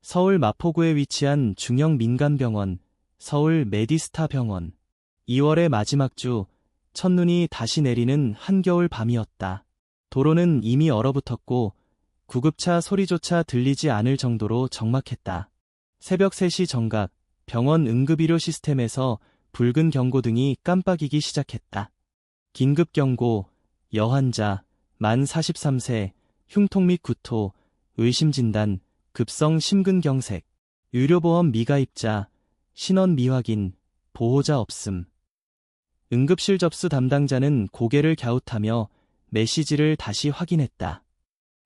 서울 마포구에 위치한 중형 민간병원, 서울 메디스타 병원. 2월의 마지막 주, 첫눈이 다시 내리는 한겨울 밤이었다. 도로는 이미 얼어붙었고 구급차 소리조차 들리지 않을 정도로 적막했다. 새벽 3시 정각, 병원 응급의료 시스템에서 붉은 경고등이 깜빡이기 시작했다. 긴급경고, 여환자, 만 43세, 흉통 및 구토, 의심진단, 급성 심근경색, 의료보험 미가입자, 신원 미확인, 보호자 없음. 응급실 접수 담당자는 고개를 갸웃하며 메시지를 다시 확인했다.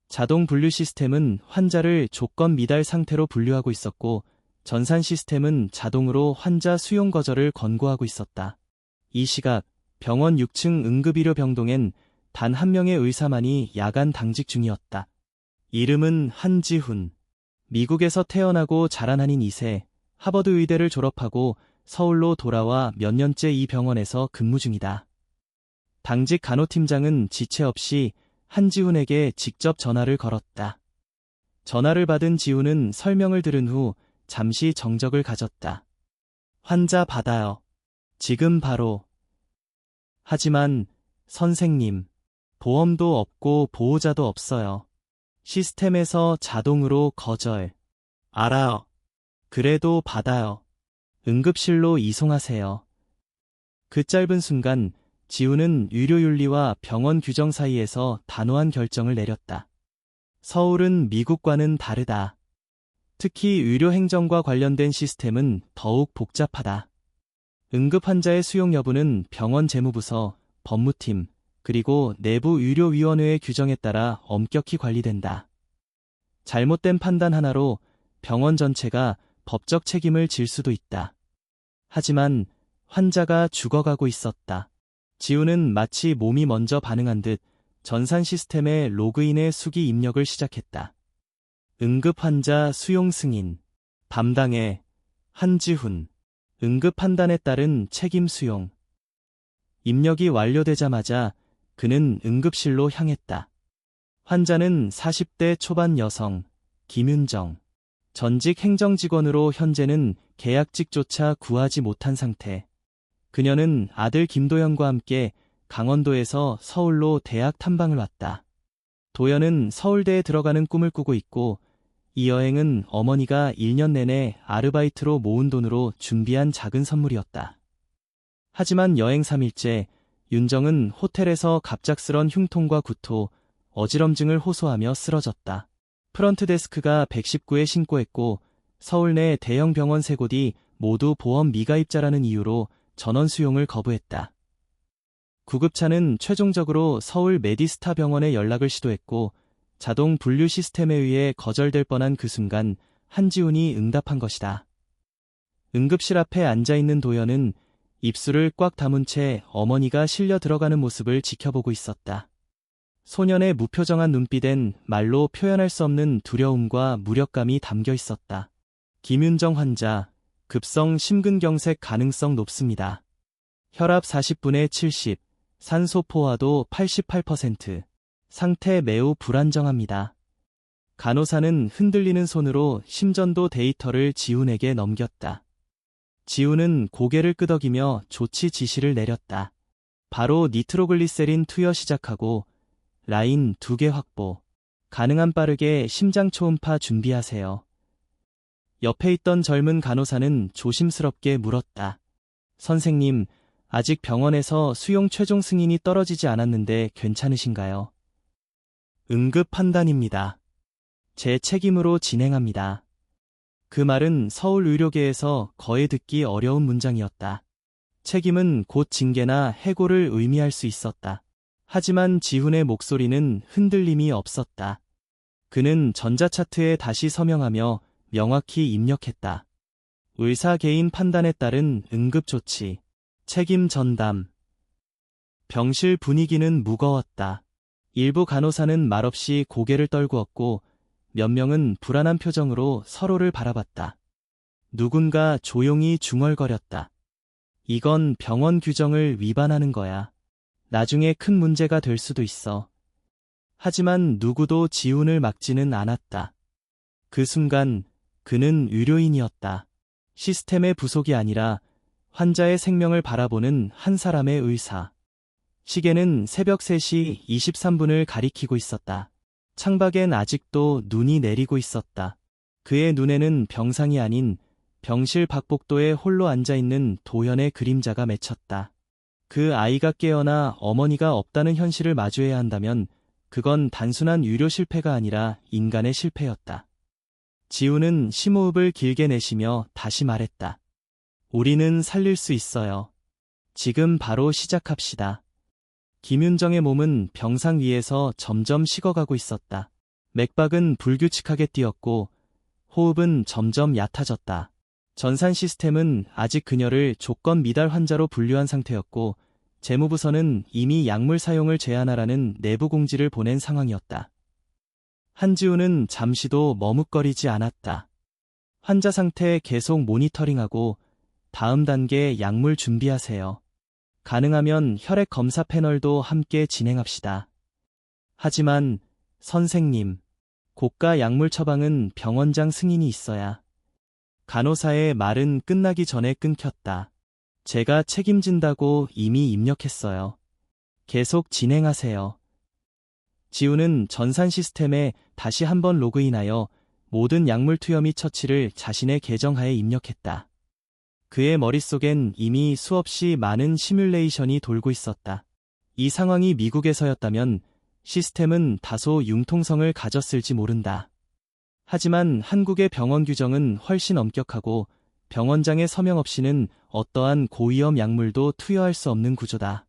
자동 분류 시스템은 환자를 조건 미달 상태로 분류하고 있었고 전산 시스템은 자동으로 환자 수용 거절을 권고하고 있었다. 이 시각 병원 6층 응급의료 병동엔 단 한 명의 의사만이 야간 당직 중이었다. 이름은 한지훈. 미국에서 태어나고 자란 한인 2세, 하버드 의대를 졸업하고 서울로 돌아와 몇 년째 이 병원에서 근무 중이다. 당직 간호팀장은 지체 없이 한지훈에게 직접 전화를 걸었다. 전화를 받은 지훈은 설명을 들은 후 잠시 정적을 가졌다. 환자 받아요. 지금 바로. 하지만 선생님, 보험도 없고 보호자도 없어요. 시스템에서 자동으로 거절. 알아요. 그래도 받아요. 응급실로 이송하세요. 그 짧은 순간 지훈은 의료윤리와 병원 규정 사이에서 단호한 결정을 내렸다. 서울은 미국과는 다르다. 특히 의료행정과 관련된 시스템은 더욱 복잡하다. 응급환자의 수용 여부는 병원 재무부서, 법무팀, 그리고 내부 의료위원회의 규정에 따라 엄격히 관리된다. 잘못된 판단 하나로 병원 전체가 법적 책임을 질 수도 있다. 하지만 환자가 죽어가고 있었다. 지훈은 마치 몸이 먼저 반응한 듯 전산 시스템의 로그인의 수기 입력을 시작했다. 응급환자 수용 승인, 담당해, 한지훈, 응급 판단에 따른 책임 수용. 입력이 완료되자마자 그는 응급실로 향했다. 환자는 40대 초반 여성, 김윤정. 전직 행정직원으로 현재는 계약직조차 구하지 못한 상태. 그녀는 아들 김도현과 함께 강원도에서 서울로 대학 탐방을 왔다. 도현은 서울대에 들어가는 꿈을 꾸고 있고 이 여행은 어머니가 1년 내내 아르바이트로 모은 돈으로 준비한 작은 선물이었다. 하지만 여행 3일째 윤정은 호텔에서 갑작스런 흉통과 구토, 어지럼증을 호소하며 쓰러졌다. 프런트 데스크가 119에 신고했고 서울 내 대형 병원 3곳이 모두 보험 미가입자라는 이유로 전원 수용을 거부했다. 구급차는 최종적으로 서울 메디스타 병원에 연락을 시도했고 자동 분류 시스템에 의해 거절될 뻔한 그 순간 한지훈이 응답한 것이다. 응급실 앞에 앉아있는 도연은 입술을 꽉 다문 채 어머니가 실려 들어가는 모습을 지켜보고 있었다. 소년의 무표정한 눈빛엔 말로 표현할 수 없는 두려움과 무력감이 담겨 있었다. 김윤정 환자, 급성 심근경색 가능성 높습니다. 혈압 40분의 70, 산소 포화도 88%, 상태 매우 불안정합니다. 간호사는 흔들리는 손으로 심전도 데이터를 지훈에게 넘겼다. 지훈은 고개를 끄덕이며 조치 지시를 내렸다. 바로 니트로글리세린 투여 시작하고 라인 2개 확보. 가능한 빠르게 심장 초음파 준비하세요. 옆에 있던 젊은 간호사는 조심스럽게 물었다. 선생님, 아직 병원에서 수용 최종 승인이 떨어지지 않았는데 괜찮으신가요? 응급 판단입니다. 제 책임으로 진행합니다. 그 말은 서울 의료계에서 거의 듣기 어려운 문장이었다. 책임은 곧 징계나 해고를 의미할 수 있었다. 하지만 지훈의 목소리는 흔들림이 없었다. 그는 전자차트에 다시 서명하며 명확히 입력했다. 의사 개인 판단에 따른 응급조치, 책임 전담. 병실 분위기는 무거웠다. 일부 간호사는 말없이 고개를 떨구었고 몇 명은 불안한 표정으로 서로를 바라봤다. 누군가 조용히 중얼거렸다. 이건 병원 규정을 위반하는 거야. 나중에 큰 문제가 될 수도 있어. 하지만 누구도 지훈을 막지는 않았다. 그 순간 그는 의료인이었다. 시스템의 부속이 아니라 환자의 생명을 바라보는 한 사람의 의사. 시계는 새벽 3시 23분을 가리키고 있었다. 창밖엔 아직도 눈이 내리고 있었다. 그의 눈에는 병상이 아닌 병실 박복도에 홀로 앉아있는 도현의 그림자가 맺혔다. 그 아이가 깨어나 어머니가 없다는 현실을 마주해야 한다면 그건 단순한 의료 실패가 아니라 인간의 실패였다. 지우는 심호흡을 길게 내쉬며 다시 말했다. 우리는 살릴 수 있어요. 지금 바로 시작합시다. 김윤정의 몸은 병상 위에서 점점 식어가고 있었다. 맥박은 불규칙하게 뛰었고 호흡은 점점 얕아졌다. 전산 시스템은 아직 그녀를 조건 미달 환자로 분류한 상태였고 재무부서는 이미 약물 사용을 제한하라는 내부 공지를 보낸 상황이었다. 한지우는 잠시도 머뭇거리지 않았다. 환자 상태 계속 모니터링하고 다음 단계 약물 준비하세요. 가능하면 혈액 검사 패널도 함께 진행합시다. 하지만 선생님, 고가 약물 처방은 병원장 승인이 있어야. 간호사의 말은 끝나기 전에 끊겼다. 제가 책임진다고 이미 입력했어요. 계속 진행하세요. 지우는 전산 시스템에 다시 한번 로그인하여 모든 약물 투여 및 처치를 자신의 계정하에 입력했다. 그의 머릿속엔 이미 수없이 많은 시뮬레이션이 돌고 있었다. 이 상황이 미국에서였다면 시스템은 다소 융통성을 가졌을지 모른다. 하지만 한국의 병원 규정은 훨씬 엄격하고 병원장의 서명 없이는 어떠한 고위험 약물도 투여할 수 없는 구조다.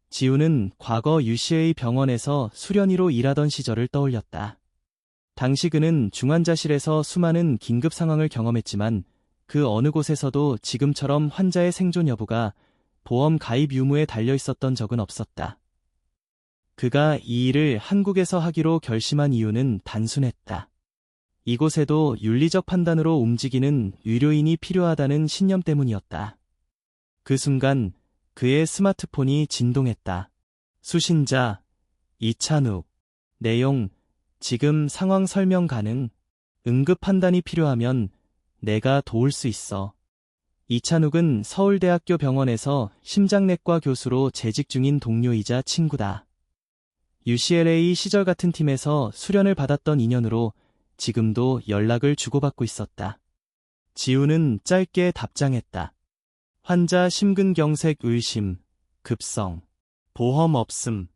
지우는 과거 UCA 병원에서 수련의로 일하던 시절을 떠올렸다. 당시 그는 중환자실에서 수많은 긴급 상황을 경험했지만 그 어느 곳에서도 지금처럼 환자의 생존 여부가 보험 가입 유무에 달려 있었던 적은 없었다. 그가 이 일을 한국에서 하기로 결심한 이유는 단순했다. 이곳에도 윤리적 판단으로 움직이는 의료인이 필요하다는 신념 때문이었다. 그 순간 그의 스마트폰이 진동했다. 수신자 이찬욱. 내용 지금 상황 설명 가능. 응급 판단이 필요하면 내가 도울 수 있어. 이찬욱은 서울대학교 병원에서 심장내과 교수로 재직 중인 동료이자 친구다. UCLA 시절 같은 팀에서 수련을 받았던 인연으로 지금도 연락을 주고받고 있었다. 지우는 짧게 답장했다. 환자 심근경색 의심, 급성, 보험 없음,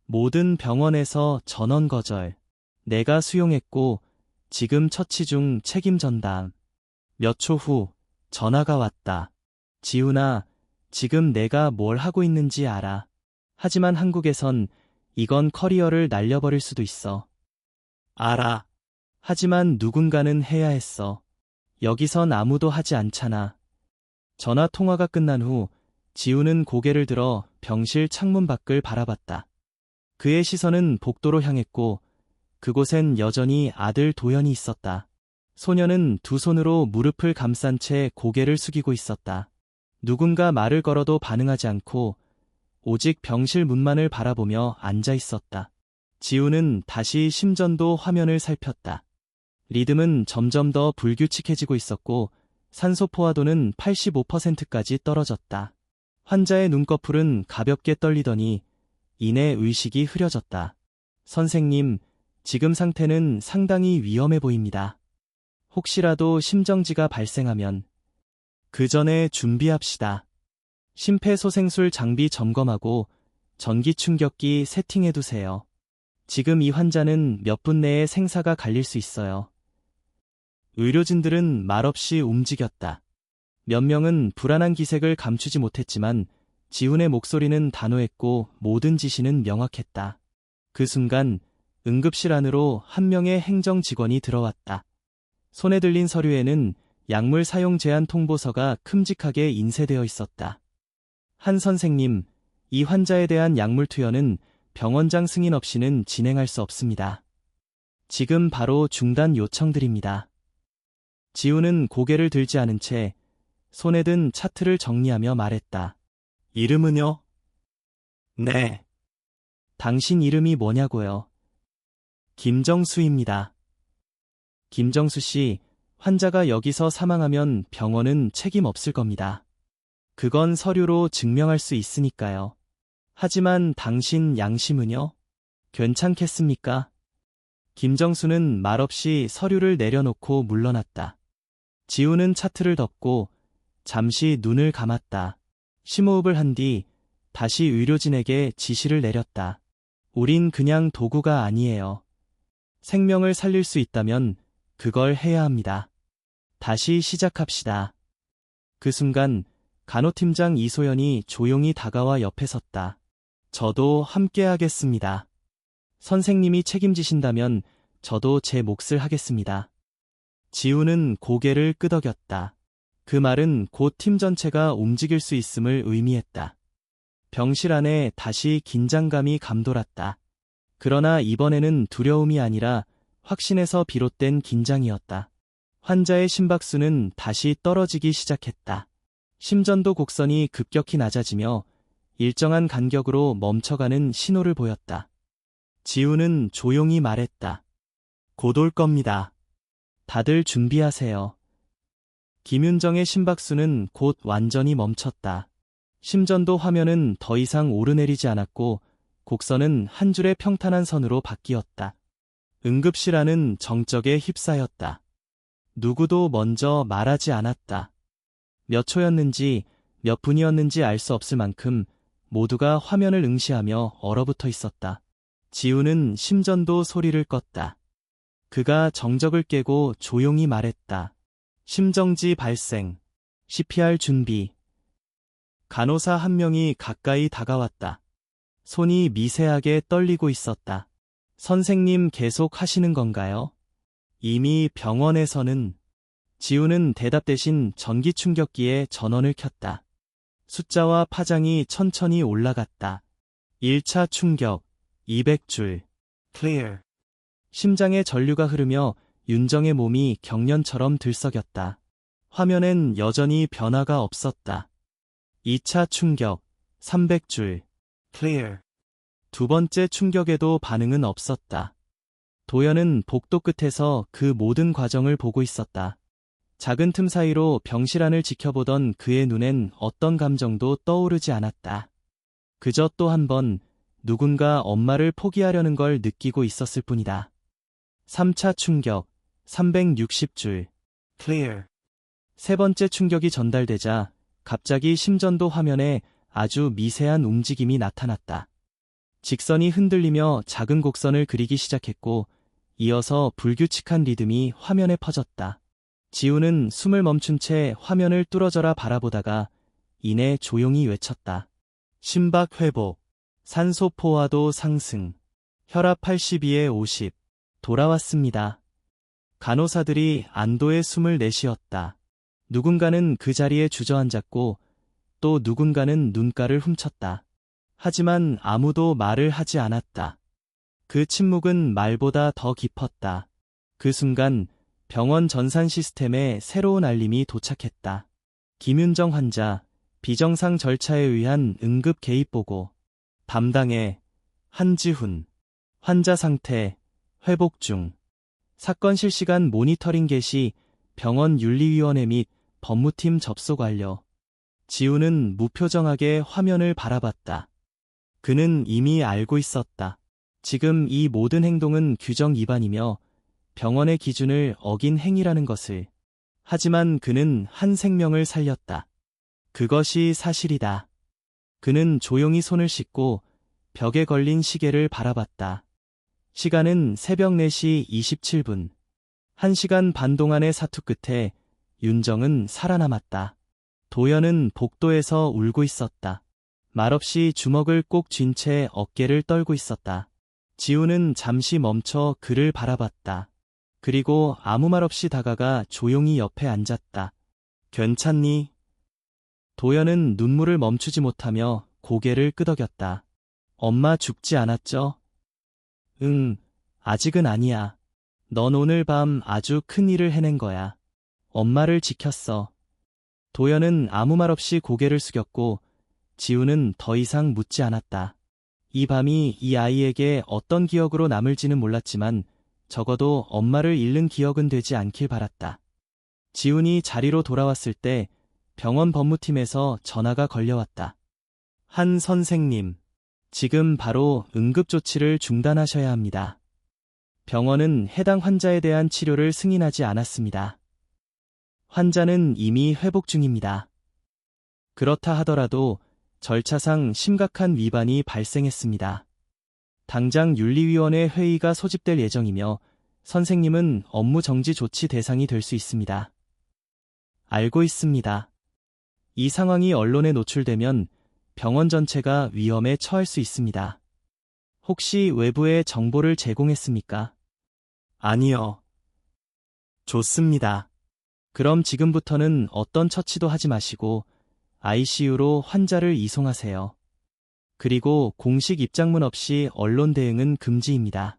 모든 병원에서 전원 거절. 내가 수용했고 지금 처치 중 책임 전담. 몇 초 후 전화가 왔다. 지훈아, 지금 내가 뭘 하고 있는지 알아. 하지만 한국에선 이건 커리어를 날려버릴 수도 있어. 알아. 하지만 누군가는 해야 했어. 여기선 아무도 하지 않잖아. 전화 통화가 끝난 후 지훈은 고개를 들어 병실 창문 밖을 바라봤다. 그의 시선은 복도로 향했고 그곳엔 여전히 아들 도현이 있었다. 소녀는 두 손으로 무릎을 감싼 채 고개를 숙이고 있었다. 누군가 말을 걸어도 반응하지 않고 오직 병실 문만을 바라보며 앉아 있었다. 지우는 다시 심전도 화면을 살폈다. 리듬은 점점 더 불규칙해지고 있었고 산소 포화도는 85%까지 떨어졌다. 환자의 눈꺼풀은 가볍게 떨리더니 이내 의식이 흐려졌다. 선생님, 지금 상태는 상당히 위험해 보입니다. 혹시라도 심정지가 발생하면 그 전에 준비합시다. 심폐소생술 장비 점검하고 전기 충격기 세팅해두세요. 지금 이 환자는 몇 분 내에 생사가 갈릴 수 있어요. 의료진들은 말없이 움직였다. 몇 명은 불안한 기색을 감추지 못했지만 지훈의 목소리는 단호했고 모든 지시는 명확했다. 그 순간 응급실 안으로 한 명의 행정 직원이 들어왔다. 손에 들린 서류에는 약물 사용 제한 통보서가 큼직하게 인쇄되어 있었다. 한 선생님, 이 환자에 대한 약물 투여는 병원장 승인 없이는 진행할 수 없습니다. 지금 바로 중단 요청드립니다. 지우는 고개를 들지 않은 채 손에 든 차트를 정리하며 말했다. 이름은요? 네. 당신 이름이 뭐냐고요? 김정수입니다. 김정수 씨, 환자가 여기서 사망하면 병원은 책임 없을 겁니다. 그건 서류로 증명할 수 있으니까요. 하지만 당신 양심은요? 괜찮겠습니까? 김정수는 말없이 서류를 내려놓고 물러났다. 지우는 차트를 덮고 잠시 눈을 감았다. 심호흡을 한 뒤 다시 의료진에게 지시를 내렸다. 우린 그냥 도구가 아니에요. 생명을 살릴 수 있다면 그걸 해야 합니다. 다시 시작합시다. 그 순간 간호팀장 이소연이 조용히 다가와 옆에 섰다. 저도 함께 하겠습니다. 선생님이 책임지신다면 저도 제 몫을 하겠습니다. 지우는 고개를 끄덕였다. 그 말은 곧 팀 전체가 움직일 수 있음을 의미했다. 병실 안에 다시 긴장감이 감돌았다. 그러나 이번에는 두려움이 아니라 확신에서 비롯된 긴장이었다. 환자의 심박수는 다시 떨어지기 시작했다. 심전도 곡선이 급격히 낮아지며 일정한 간격으로 멈춰가는 신호를 보였다. 지우는 조용히 말했다. 곧 올 겁니다. 다들 준비하세요. 김윤정의 심박수는 곧 완전히 멈췄다. 심전도 화면은 더 이상 오르내리지 않았고 곡선은 한 줄의 평탄한 선으로 바뀌었다. 응급실 안은 정적에 휩싸였다. 누구도 먼저 말하지 않았다. 몇 초였는지 몇 분이었는지 알 수 없을 만큼 모두가 화면을 응시하며 얼어붙어 있었다. 지우는 심전도 소리를 껐다. 그가 정적을 깨고 조용히 말했다. 심정지 발생. CPR 준비. 간호사 한 명이 가까이 다가왔다. 손이 미세하게 떨리고 있었다. 선생님 계속 하시는 건가요? 이미 병원에서는. 지우는 대답 대신 전기 충격기에 전원을 켰다. 숫자와 파장이 천천히 올라갔다. 1차 충격, 200줄. Clear. 심장에 전류가 흐르며 윤정의 몸이 경련처럼 들썩였다. 화면엔 여전히 변화가 없었다. 2차 충격, 300줄. Clear. 두 번째 충격에도 반응은 없었다. 도연은 복도 끝에서 그 모든 과정을 보고 있었다. 작은 틈 사이로 병실 안을 지켜보던 그의 눈엔 어떤 감정도 떠오르지 않았다. 그저 또 한 번 누군가 엄마를 포기하려는 걸 느끼고 있었을 뿐이다. 3차 충격, 360줄. Clear. 세 번째 충격이 전달되자 갑자기 심전도 화면에 아주 미세한 움직임이 나타났다. 직선이 흔들리며 작은 곡선을 그리기 시작했고 이어서 불규칙한 리듬이 화면에 퍼졌다. 지우는 숨을 멈춘 채 화면을 뚫어져라 바라보다가 이내 조용히 외쳤다. 심박 회복, 산소 포화도 상승, 혈압 82에 50, 돌아왔습니다. 간호사들이 안도의 숨을 내쉬었다. 누군가는 그 자리에 주저앉았고 또 누군가는 눈가를 훔쳤다. 하지만 아무도 말을 하지 않았다. 그 침묵은 말보다 더 깊었다. 그 순간 병원 전산 시스템에 새로운 알림이 도착했다. 김윤정 환자, 비정상 절차에 의한 응급 개입 보고. 담당해, 한지훈. 환자 상태, 회복 중. 사건 실시간 모니터링 개시, 병원 윤리위원회 및 법무팀 접속 완료. 지우는 무표정하게 화면을 바라봤다. 그는 이미 알고 있었다. 지금 이 모든 행동은 규정 위반이며 병원의 기준을 어긴 행위라는 것을. 하지만 그는 한 생명을 살렸다. 그것이 사실이다. 그는 조용히 손을 씻고 벽에 걸린 시계를 바라봤다. 시간은 새벽 4시 27분. 1시간 반 동안의 사투 끝에 윤정은 살아남았다. 도연은 복도에서 울고 있었다. 말없이 주먹을 꼭 쥔 채 어깨를 떨고 있었다. 지우는 잠시 멈춰 그를 바라봤다. 그리고 아무 말 없이 다가가 조용히 옆에 앉았다. 괜찮니? 도연은 눈물을 멈추지 못하며 고개를 끄덕였다. 엄마 죽지 않았죠? 응, 아직은 아니야. 넌 오늘 밤 아주 큰 일을 해낸 거야. 엄마를 지켰어. 도연은 아무 말 없이 고개를 숙였고 지우는 더 이상 묻지 않았다. 이 밤이 이 아이에게 어떤 기억으로 남을지는 몰랐지만 적어도 엄마를 잃는 기억은 되지 않길 바랐다. 지훈이 자리로 돌아왔을 때 병원 법무팀에서 전화가 걸려왔다. 한 선생님, 지금 바로 응급조치를 중단하셔야 합니다. 병원은 해당 환자에 대한 치료를 승인하지 않았습니다. 환자는 이미 회복 중입니다. 그렇다 하더라도 절차상 심각한 위반이 발생했습니다. 당장 윤리위원회 회의가 소집될 예정이며 선생님은 업무 정지 조치 대상이 될 수 있습니다. 알고 있습니다. 이 상황이 언론에 노출되면 병원 전체가 위험에 처할 수 있습니다. 혹시 외부에 정보를 제공했습니까? 아니요. 좋습니다. 그럼 지금부터는 어떤 처치도 하지 마시고 ICU로 환자를 이송하세요. 그리고 공식 입장문 없이 언론 대응은 금지입니다.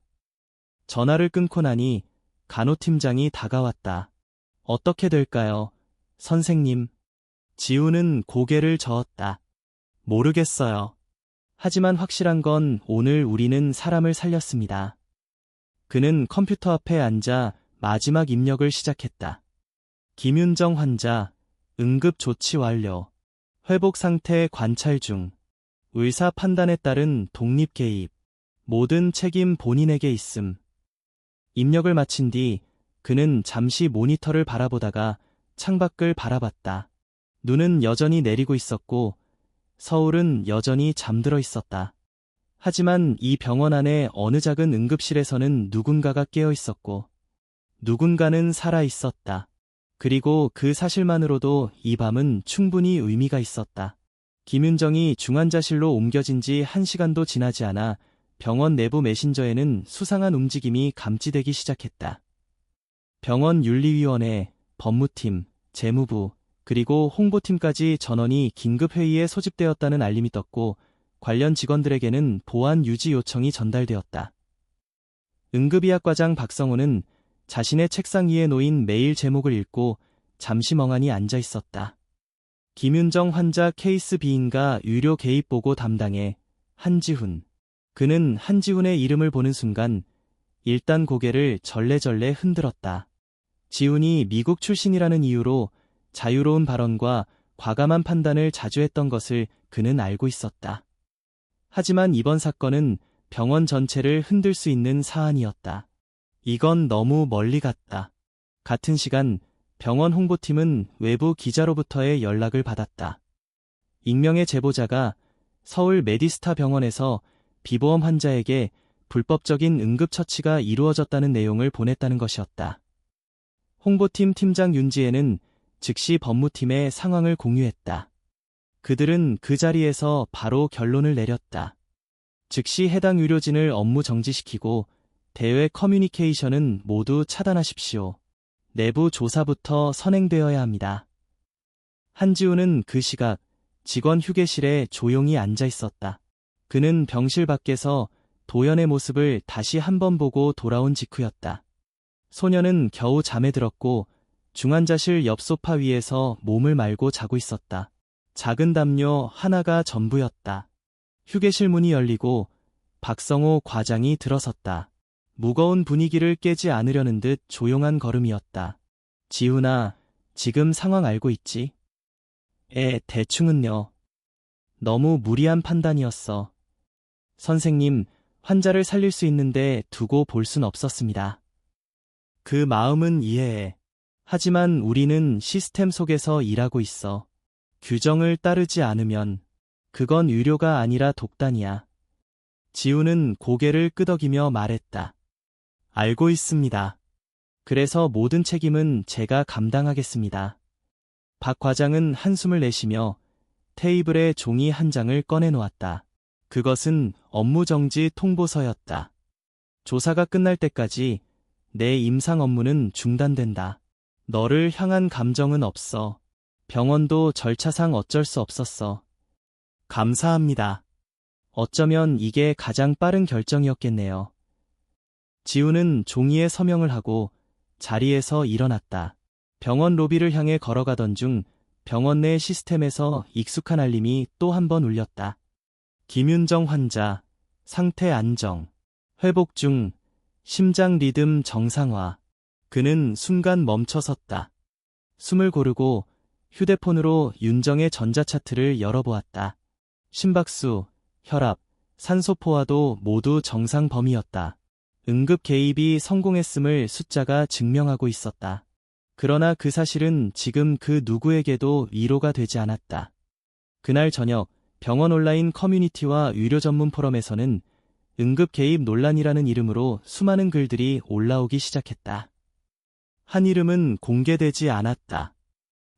전화를 끊고 나니 간호팀장이 다가왔다. 어떻게 될까요, 선생님? 지우는 고개를 저었다. 모르겠어요. 하지만 확실한 건 오늘 우리는 사람을 살렸습니다. 그는 컴퓨터 앞에 앉아 마지막 입력을 시작했다. 김윤정 환자, 응급 조치 완료. 회복 상태 관찰 중. 의사 판단에 따른 독립 개입. 모든 책임 본인에게 있음. 입력을 마친 뒤 그는 잠시 모니터를 바라보다가 창밖을 바라봤다. 눈은 여전히 내리고 있었고 서울은 여전히 잠들어 있었다. 하지만 이 병원 안의 어느 작은 응급실에서는 누군가가 깨어 있었고 누군가는 살아 있었다. 그리고 그 사실만으로도 이 밤은 충분히 의미가 있었다. 김윤정이 중환자실로 옮겨진 지 1시간도 지나지 않아 병원 내부 메신저에는 수상한 움직임이 감지되기 시작했다. 병원 윤리위원회, 법무팀, 재무부, 그리고 홍보팀까지 전원이 긴급회의에 소집되었다는 알림이 떴고 관련 직원들에게는 보안 유지 요청이 전달되었다. 응급의학과장 박성호는 자신의 책상 위에 놓인 메일 제목을 읽고 잠시 멍하니 앉아 있었다. 김윤정 환자 케이스 B인가 유료 개입 보고 담당에 한지훈. 그는 한지훈의 이름을 보는 순간 일단 고개를 절레절레 흔들었다. 지훈이 미국 출신이라는 이유로 자유로운 발언과 과감한 판단을 자주 했던 것을 그는 알고 있었다. 하지만 이번 사건은 병원 전체를 흔들 수 있는 사안이었다. 이건 너무 멀리 갔다. 같은 시간 병원 홍보팀은 외부 기자로부터의 연락을 받았다. 익명의 제보자가 서울 메디스타 병원에서 비보험 환자에게 불법적인 응급처치가 이루어졌다는 내용을 보냈다는 것이었다. 홍보팀 팀장 윤지혜는 즉시 법무팀에 상황을 공유했다. 그들은 그 자리에서 바로 결론을 내렸다. 즉시 해당 의료진을 업무 정지시키고 대외 커뮤니케이션은 모두 차단하십시오. 내부 조사부터 선행되어야 합니다. 한지우는 그 시각 직원 휴게실에 조용히 앉아 있었다. 그는 병실 밖에서 도연의 모습을 다시 한번 보고 돌아온 직후였다. 소녀는 겨우 잠에 들었고 중환자실 옆 소파 위에서 몸을 말고 자고 있었다. 작은 담요 하나가 전부였다. 휴게실 문이 열리고 박성호 과장이 들어섰다. 무거운 분위기를 깨지 않으려는 듯 조용한 걸음이었다. 지훈아, 지금 상황 알고 있지? 대충은요. 너무 무리한 판단이었어. 선생님, 환자를 살릴 수 있는데 두고 볼 순 없었습니다. 그 마음은 이해해. 하지만 우리는 시스템 속에서 일하고 있어. 규정을 따르지 않으면 그건 의료가 아니라 독단이야. 지우는 고개를 끄덕이며 말했다. 알고 있습니다. 그래서 모든 책임은 제가 감당하겠습니다. 박 과장은 한숨을 내쉬며 테이블에 종이 한 장을 꺼내놓았다. 그것은 업무정지 통보서였다. 조사가 끝날 때까지 내 임상 업무는 중단된다. 너를 향한 감정은 없어. 병원도 절차상 어쩔 수 없었어. 감사합니다. 어쩌면 이게 가장 빠른 결정이었겠네요. 지우는 종이에 서명을 하고 자리에서 일어났다. 병원 로비를 향해 걸어가던 중 병원 내 시스템에서 익숙한 알림이 또 한 번 울렸다. 김윤정 환자, 상태 안정, 회복 중, 심장 리듬 정상화. 그는 순간 멈춰섰다. 숨을 고르고 휴대폰으로 윤정의 전자차트를 열어보았다. 심박수, 혈압, 산소포화도 모두 정상 범위였다. 응급 개입이 성공했음을 숫자가 증명하고 있었다. 그러나 그 사실은 지금 그 누구에게도 위로가 되지 않았다. 그날 저녁 병원 온라인 커뮤니티와 의료 전문 포럼에서는 응급 개입 논란이라는 이름으로 수많은 글들이 올라오기 시작했다. 한 이름은 공개되지 않았다.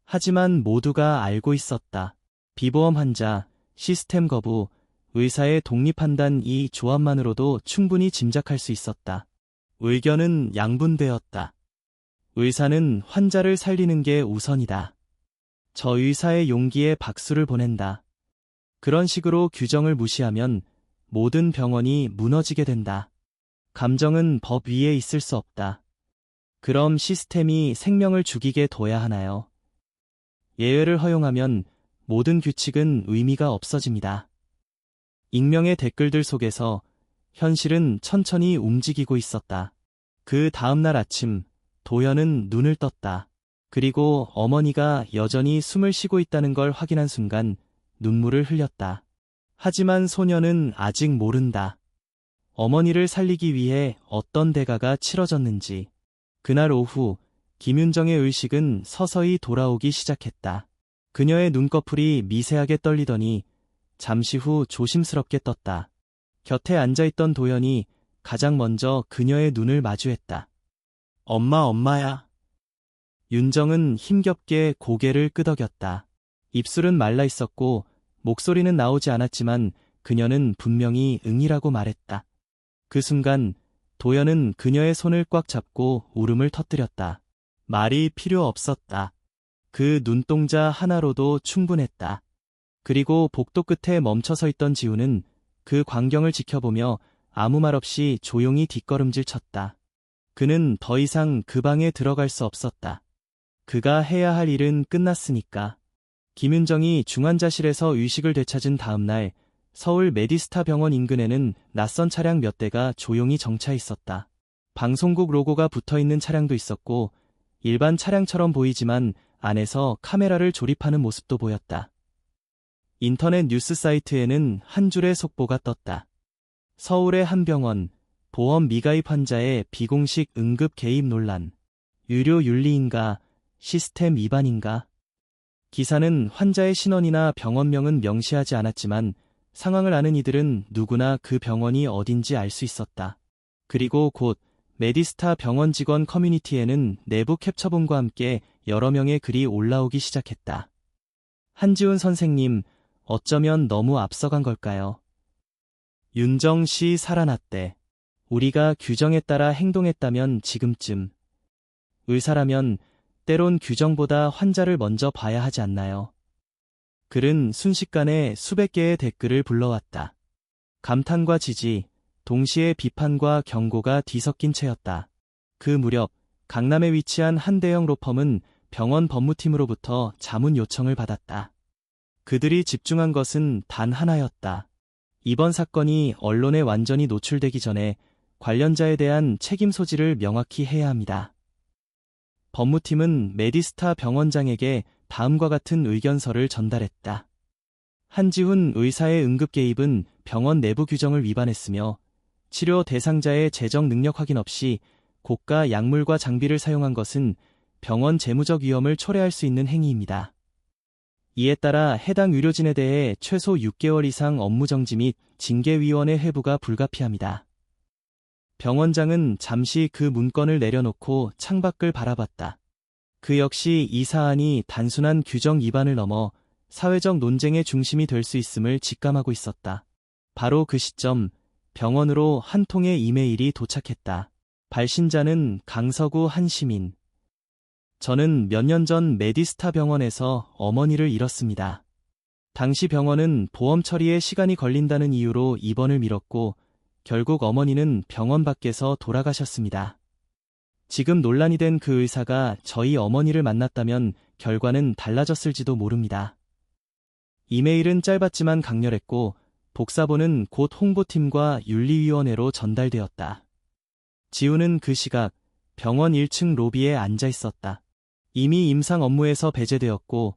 하지만 모두가 알고 있었다. 비보험 환자, 시스템 거부, 의사의 독립 판단 이 조합만으로도 충분히 짐작할 수 있었다. 의견은 양분되었다. 의사는 환자를 살리는 게 우선이다. 저 의사의 용기에 박수를 보낸다. 그런 식으로 규정을 무시하면 모든 병원이 무너지게 된다. 감정은 법 위에 있을 수 없다. 그럼 시스템이 생명을 죽이게 둬야 하나요? 예외를 허용하면 모든 규칙은 의미가 없어집니다. 익명의 댓글들 속에서 현실은 천천히 움직이고 있었다. 그 다음날 아침, 도현은 눈을 떴다. 그리고 어머니가 여전히 숨을 쉬고 있다는 걸 확인한 순간 눈물을 흘렸다. 하지만 소녀는 아직 모른다. 어머니를 살리기 위해 어떤 대가가 치러졌는지. 그날 오후, 김윤정의 의식은 서서히 돌아오기 시작했다. 그녀의 눈꺼풀이 미세하게 떨리더니 잠시 후 조심스럽게 떴다. 곁에 앉아있던 도연이 가장 먼저 그녀의 눈을 마주했다. 엄마야. 윤정은 힘겹게 고개를 끄덕였다. 입술은 말라 있었고 목소리는 나오지 않았지만 그녀는 분명히 응이라고 말했다. 그 순간 도연은 그녀의 손을 꽉 잡고 울음을 터뜨렸다. 말이 필요 없었다. 그 눈동자 하나로도 충분했다. 그리고 복도 끝에 멈춰서 있던 지우는 그 광경을 지켜보며 아무 말 없이 조용히 뒷걸음질 쳤다. 그는 더 이상 그 방에 들어갈 수 없었다. 그가 해야 할 일은 끝났으니까. 김윤정이 중환자실에서 의식을 되찾은 다음 날 서울 메디스타 병원 인근에는 낯선 차량 몇 대가 조용히 정차 있었다. 방송국 로고가 붙어있는 차량도 있었고 일반 차량처럼 보이지만 안에서 카메라를 조립하는 모습도 보였다. 인터넷 뉴스 사이트에는 한 줄의 속보가 떴다. 서울의 한 병원, 보험 미가입 환자의 비공식 응급 개입 논란. 유료 윤리인가, 시스템 위반인가? 기사는 환자의 신원이나 병원명은 명시하지 않았지만 상황을 아는 이들은 누구나 그 병원이 어딘지 알 수 있었다. 그리고 곧 메디스타 병원 직원 커뮤니티에는 내부 캡처본과 함께 여러 명의 글이 올라오기 시작했다. 한지훈 선생님, 어쩌면 너무 앞서간 걸까요? 윤정 씨 살아났대. 우리가 규정에 따라 행동했다면 지금쯤. 의사라면 때론 규정보다 환자를 먼저 봐야 하지 않나요? 글은 순식간에 수백 개의 댓글을 불러왔다. 감탄과 지지, 동시에 비판과 경고가 뒤섞인 채였다. 그 무렵 강남에 위치한 한 대형 로펌은 병원 법무팀으로부터 자문 요청을 받았다. 그들이 집중한 것은 단 하나였다. 이번 사건이 언론에 완전히 노출되기 전에 관련자에 대한 책임 소지를 명확히 해야 합니다. 법무팀은 메디스타 병원장에게 다음과 같은 의견서를 전달했다. 한지훈 의사의 응급 개입은 병원 내부 규정을 위반했으며 치료 대상자의 재정 능력 확인 없이 고가 약물과 장비를 사용한 것은 병원 재무적 위험을 초래할 수 있는 행위입니다. 이에 따라 해당 의료진에 대해 최소 6개월 이상 업무정지 및 징계위원회 회부가 불가피합니다. 병원장은 잠시 그 문건을 내려놓고 창밖을 바라봤다. 그 역시 이 사안이 단순한 규정 위반을 넘어 사회적 논쟁의 중심이 될 수 있음을 직감하고 있었다. 바로 그 시점, 병원으로 한 통의 이메일이 도착했다. 발신자는 강서구 한 시민. 저는 몇 년 전 메디스타 병원에서 어머니를 잃었습니다. 당시 병원은 보험 처리에 시간이 걸린다는 이유로 입원을 미뤘고 결국 어머니는 병원 밖에서 돌아가셨습니다. 지금 논란이 된 그 의사가 저희 어머니를 만났다면 결과는 달라졌을지도 모릅니다. 이메일은 짧았지만 강렬했고 복사본은 곧 홍보팀과 윤리위원회로 전달되었다. 지우는 그 시각 병원 1층 로비에 앉아 있었다. 이미 임상 업무에서 배제되었고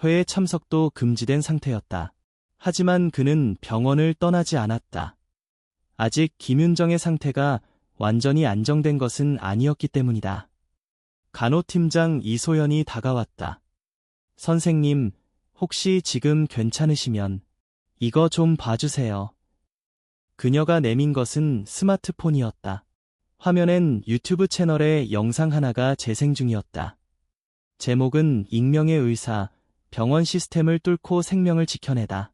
회의 참석도 금지된 상태였다. 하지만 그는 병원을 떠나지 않았다. 아직 김윤정의 상태가 완전히 안정된 것은 아니었기 때문이다. 간호팀장 이소연이 다가왔다. 선생님, 혹시 지금 괜찮으시면 이거 좀 봐주세요. 그녀가 내민 것은 스마트폰이었다. 화면엔 유튜브 채널의 영상 하나가 재생 중이었다. 제목은 익명의 의사, 병원 시스템을 뚫고 생명을 지켜내다.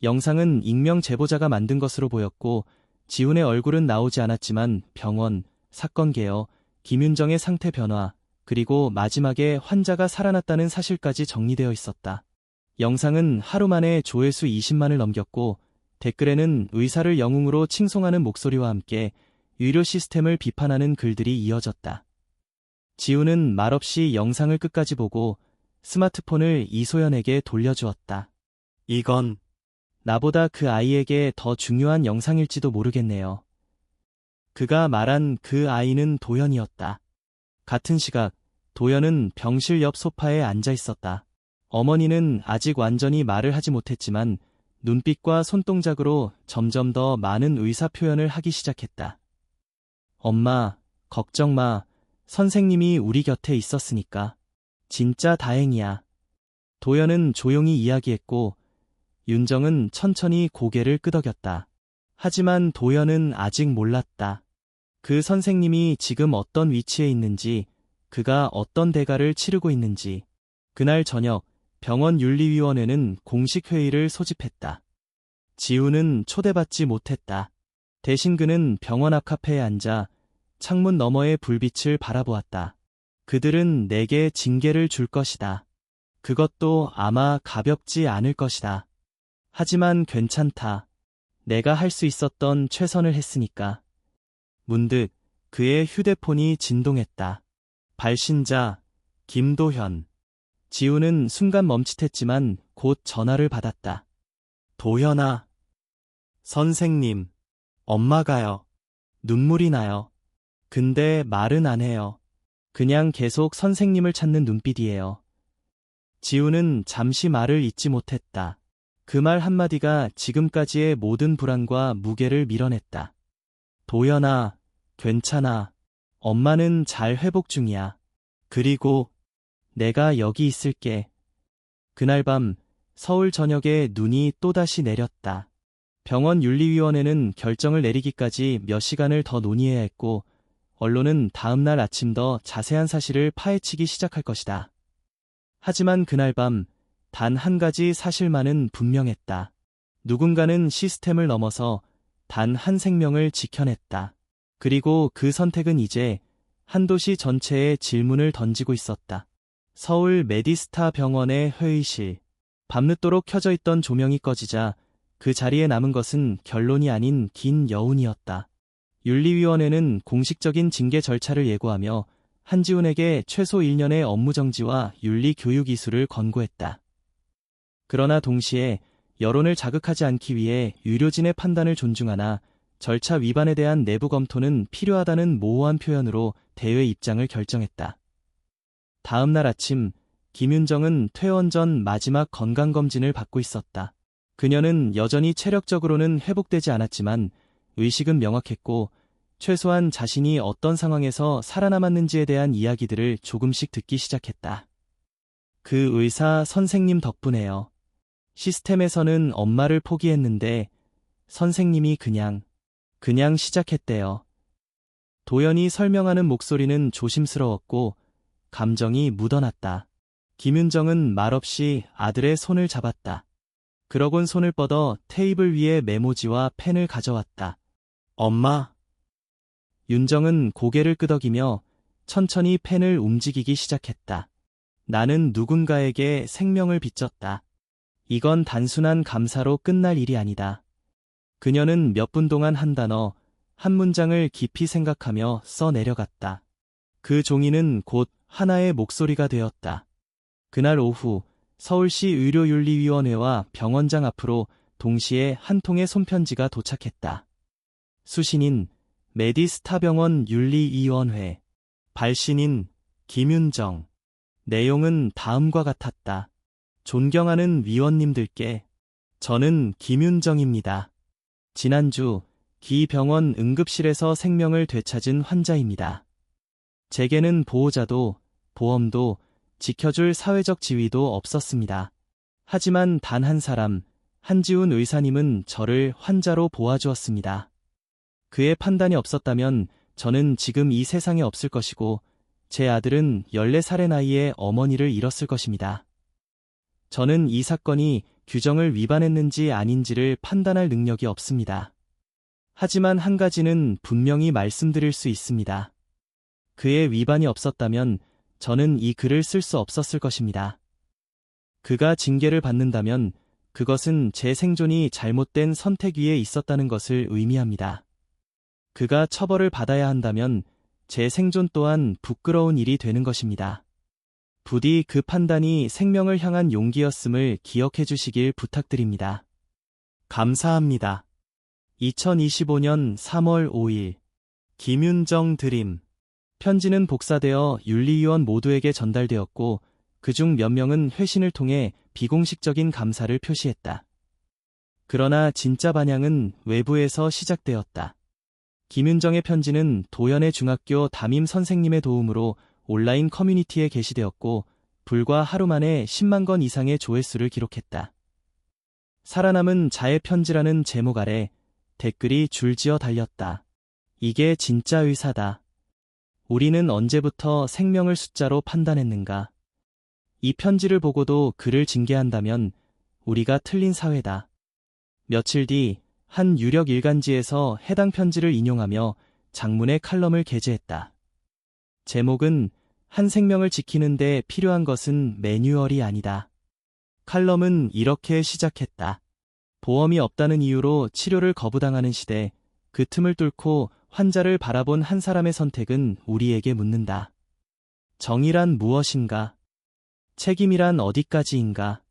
영상은 익명 제보자가 만든 것으로 보였고 지훈의 얼굴은 나오지 않았지만 병원, 사건 개요, 김윤정의 상태 변화, 그리고 마지막에 환자가 살아났다는 사실까지 정리되어 있었다. 영상은 하루 만에 조회수 20만을 넘겼고 댓글에는 의사를 영웅으로 칭송하는 목소리와 함께 의료 시스템을 비판하는 글들이 이어졌다. 지훈은 말없이 영상을 끝까지 보고 스마트폰을 이소연에게 돌려주었다. 이건 나보다 그 아이에게 더 중요한 영상일지도 모르겠네요. 그가 말한 그 아이는 도연이었다. 같은 시각, 도연은 병실 옆 소파에 앉아 있었다. 어머니는 아직 완전히 말을 하지 못했지만 눈빛과 손동작으로 점점 더 많은 의사 표현을 하기 시작했다. 엄마, 걱정 마. 선생님이 우리 곁에 있었으니까. 진짜 다행이야. 도연은 조용히 이야기했고 윤정은 천천히 고개를 끄덕였다. 하지만 도연은 아직 몰랐다. 그 선생님이 지금 어떤 위치에 있는지, 그가 어떤 대가를 치르고 있는지. 그날 저녁, 병원 윤리위원회는 공식 회의를 소집했다. 지훈은 초대받지 못했다. 대신 그는 병원 앞 카페에 앉아 창문 너머의 불빛을 바라보았다. 그들은 내게 징계를 줄 것이다. 그것도 아마 가볍지 않을 것이다. 하지만 괜찮다. 내가 할 수 있었던 최선을 했으니까. 문득 그의 휴대폰이 진동했다. 발신자 김도현. 지훈은 순간 멈칫했지만 곧 전화를 받았다. 도현아. 선생님. 엄마가요. 눈물이 나요. 근데 말은 안 해요. 그냥 계속 선생님을 찾는 눈빛이에요. 지훈은 잠시 말을 잇지 못했다. 그 말 한마디가 지금까지의 모든 불안과 무게를 밀어냈다. 도연아, 괜찮아. 엄마는 잘 회복 중이야. 그리고 내가 여기 있을게. 그날 밤 서울 전역에 눈이 또다시 내렸다. 병원 윤리위원회는 결정을 내리기까지 몇 시간을 더 논의해야 했고 언론은 다음 날 아침 더 자세한 사실을 파헤치기 시작할 것이다. 하지만 그날 밤 단 한 가지 사실만은 분명했다. 누군가는 시스템을 넘어서 단 한 생명을 지켜냈다. 그리고 그 선택은 이제 한 도시 전체에 질문을 던지고 있었다. 서울 메디스타 병원의 회의실. 밤늦도록 켜져 있던 조명이 꺼지자 그 자리에 남은 것은 결론이 아닌 긴 여운이었다. 윤리위원회는 공식적인 징계 절차를 예고하며 한지훈에게 최소 1년의 업무정지와 윤리교육 이수를 권고했다. 그러나 동시에 여론을 자극하지 않기 위해 의료진의 판단을 존중하나 절차 위반에 대한 내부 검토는 필요하다는 모호한 표현으로 대회 입장을 결정했다. 다음 날 아침, 김윤정은 퇴원 전 마지막 건강검진을 받고 있었다. 그녀는 여전히 체력적으로는 회복되지 않았지만 의식은 명확했고 최소한 자신이 어떤 상황에서 살아남았는지에 대한 이야기들을 조금씩 듣기 시작했다. 그 의사 선생님 덕분에요. 시스템에서는 엄마를 포기했는데 선생님이 그냥 시작했대요. 도연이 설명하는 목소리는 조심스러웠고 감정이 묻어났다. 김윤정은 말없이 아들의 손을 잡았다. 그러곤 손을 뻗어 테이블 위에 메모지와 펜을 가져왔다. 엄마. 윤정은 고개를 끄덕이며 천천히 펜을 움직이기 시작했다. 나는 누군가에게 생명을 빚졌다. 이건 단순한 감사로 끝날 일이 아니다. 그녀는 몇 분 동안 한 단어, 한 문장을 깊이 생각하며 써 내려갔다. 그 종이는 곧 하나의 목소리가 되었다. 그날 오후 서울시 의료윤리위원회와 병원장 앞으로 동시에 한 통의 손편지가 도착했다. 수신인 메디스타 병원 윤리위원회. 발신인 김윤정. 내용은 다음과 같았다. 존경하는 위원님들께, 저는 김윤정입니다. 지난주 기 병원 응급실에서 생명을 되찾은 환자입니다. 제게는 보호자도 보험도 지켜줄 사회적 지위도 없었습니다. 하지만 단 한 사람, 한지훈 의사님은 저를 환자로 보아주었습니다. 그의 판단이 없었다면 저는 지금 이 세상에 없을 것이고 제 아들은 14살의 나이에 어머니를 잃었을 것입니다. 저는 이 사건이 규정을 위반했는지 아닌지를 판단할 능력이 없습니다. 하지만 한 가지는 분명히 말씀드릴 수 있습니다. 그의 위반이 없었다면 저는 이 글을 쓸 수 없었을 것입니다. 그가 징계를 받는다면 그것은 제 생존이 잘못된 선택 위에 있었다는 것을 의미합니다. 그가 처벌을 받아야 한다면 제 생존 또한 부끄러운 일이 되는 것입니다. 부디 그 판단이 생명을 향한 용기였음을 기억해 주시길 부탁드립니다. 감사합니다. 2025년 3월 5일 김윤정 드림. 편지는 복사되어 윤리위원 모두에게 전달되었고 그중 몇 명은 회신을 통해 비공식적인 감사를 표시했다. 그러나 진짜 반향은 외부에서 시작되었다. 김윤정의 편지는 도연의 중학교 담임 선생님의 도움으로 온라인 커뮤니티에 게시되었고 불과 하루 만에 10만 건 이상의 조회수를 기록했다. 살아남은 자의 편지라는 제목 아래 댓글이 줄지어 달렸다. 이게 진짜 의사다. 우리는 언제부터 생명을 숫자로 판단했는가? 이 편지를 보고도 그를 징계한다면 우리가 틀린 사회다. 며칠 뒤 한 유력 일간지에서 해당 편지를 인용하며 장문의 칼럼을 게재했다. 제목은 한 생명을 지키는 데 필요한 것은 매뉴얼이 아니다. 칼럼은 이렇게 시작했다. 보험이 없다는 이유로 치료를 거부당하는 시대, 그 틈을 뚫고 환자를 바라본 한 사람의 선택은 우리에게 묻는다. 정의란 무엇인가? 책임이란 어디까지인가?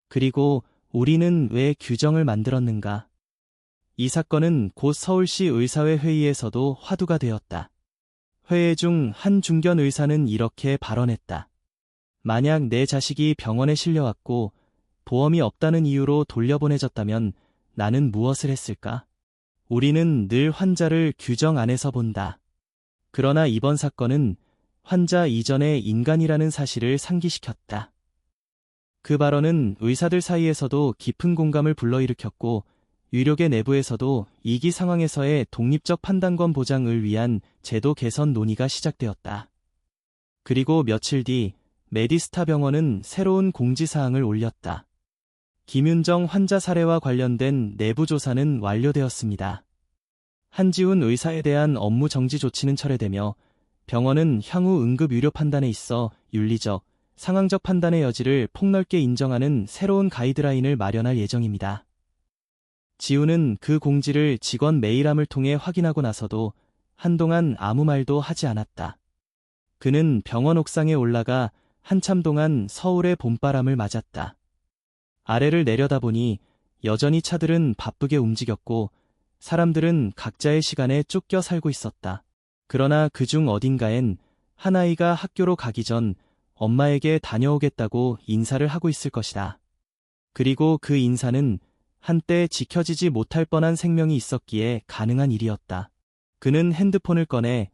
그리고 우리는 왜 규정을 만들었는가? 이 사건은 곧 서울시 의사회 회의에서도 화두가 되었다. 회의 중 한 중견 의사는 이렇게 발언했다. 만약 내 자식이 병원에 실려왔고 보험이 없다는 이유로 돌려보내졌다면 나는 무엇을 했을까? 우리는 늘 환자를 규정 안에서 본다. 그러나 이번 사건은 환자 이전의 인간이라는 사실을 상기시켰다. 그 발언은 의사들 사이에서도 깊은 공감을 불러일으켰고 유력의 내부에서도 이기 상황에서의 독립적 판단권 보장을 위한 제도 개선 논의가 시작되었다. 그리고 며칠 뒤 메디스타 병원은 새로운 공지사항을 올렸다. 김윤정 환자 사례와 관련된 내부 조사는 완료되었습니다. 한지훈 의사에 대한 업무 정지 조치는 철회되며 병원은 향후 응급 의료 판단에 있어 윤리적, 상황적 판단의 여지를 폭넓게 인정하는 새로운 가이드라인을 마련할 예정입니다. 지훈은 그 공지를 직원 메일함을 통해 확인하고 나서도 한동안 아무 말도 하지 않았다. 그는 병원 옥상에 올라가 한참 동안 서울의 봄바람을 맞았다. 아래를 내려다보니 여전히 차들은 바쁘게 움직였고 사람들은 각자의 시간에 쫓겨 살고 있었다. 그러나 그중 어딘가엔 한 아이가 학교로 가기 전 엄마에게 다녀오겠다고 인사를 하고 있을 것이다. 그리고 그 인사는 한때 지켜지지 못할 뻔한 생명이 있었기에 가능한 일이었다. 그는 핸드폰을 꺼내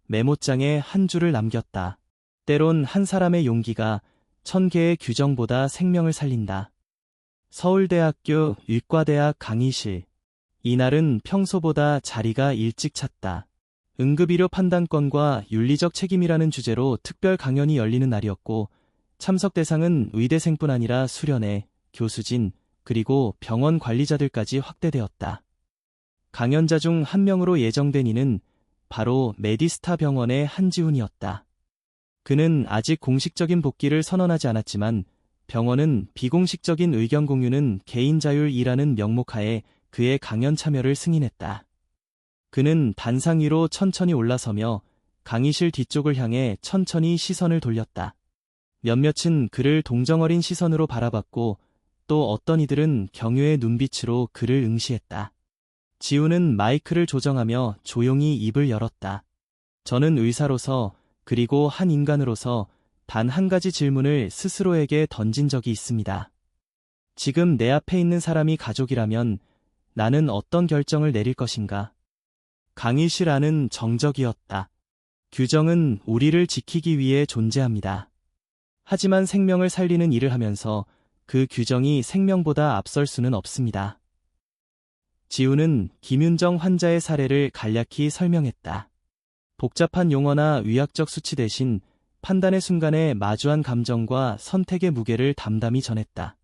메모장에 한 줄을 남겼다. 때론 한 사람의 용기가 1000개의 규정보다 생명을 살린다. 서울대학교 의과대학 강의실. 이날은 평소보다 자리가 일찍 찼다. 응급의료 판단권과 윤리적 책임이라는 주제로 특별 강연이 열리는 날이었고 참석 대상은 의대생뿐 아니라 수련회, 교수진, 그리고 병원 관리자들까지 확대되었다. 강연자 중 한 명으로 예정된 이는 바로 메디스타 병원의 한지훈이었다. 그는 아직 공식적인 복귀를 선언하지 않았지만 병원은 비공식적인 의견 공유는 개인 자율이라는 명목하에 그의 강연 참여를 승인했다. 그는 단상 위로 천천히 올라서며 강의실 뒤쪽을 향해 천천히 시선을 돌렸다. 몇몇은 그를 동정어린 시선으로 바라봤고 또 어떤 이들은 경외의 눈빛으로 그를 응시했다. 지훈은 마이크를 조정하며 조용히 입을 열었다. 저는 의사로서 그리고 한 인간으로서 단 한 가지 질문을 스스로에게 던진 적이 있습니다. 지금 내 앞에 있는 사람이 가족이라면 나는 어떤 결정을 내릴 것인가? 강의실 안은 정적이었다. 규정은 우리를 지키기 위해 존재합니다. 하지만 생명을 살리는 일을 하면서 그 규정이 생명보다 앞설 수는 없습니다. 지우는 김윤정 환자의 사례를 간략히 설명했다. 복잡한 용어나 의학적 수치 대신 판단의 순간에 마주한 감정과 선택의 무게를 담담히 전했다.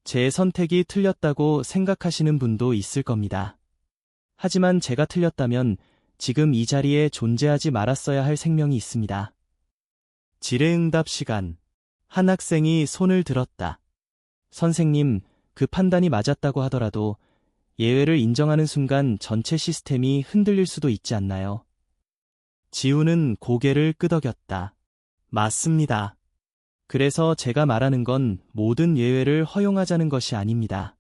제 선택이 틀렸다고 생각하시는 분도 있을 겁니다. 하지만 제가 틀렸다면 지금 이 자리에 존재하지 말았어야 할 생명이 있습니다. 질의응답 시간. 한 학생이 손을 들었다. 선생님, 그 판단이 맞았다고 하더라도 예외를 인정하는 순간 전체 시스템이 흔들릴 수도 있지 않나요? 지우는 고개를 끄덕였다. 맞습니다. 그래서 제가 말하는 건 모든 예외를 허용하자는 것이 아닙니다.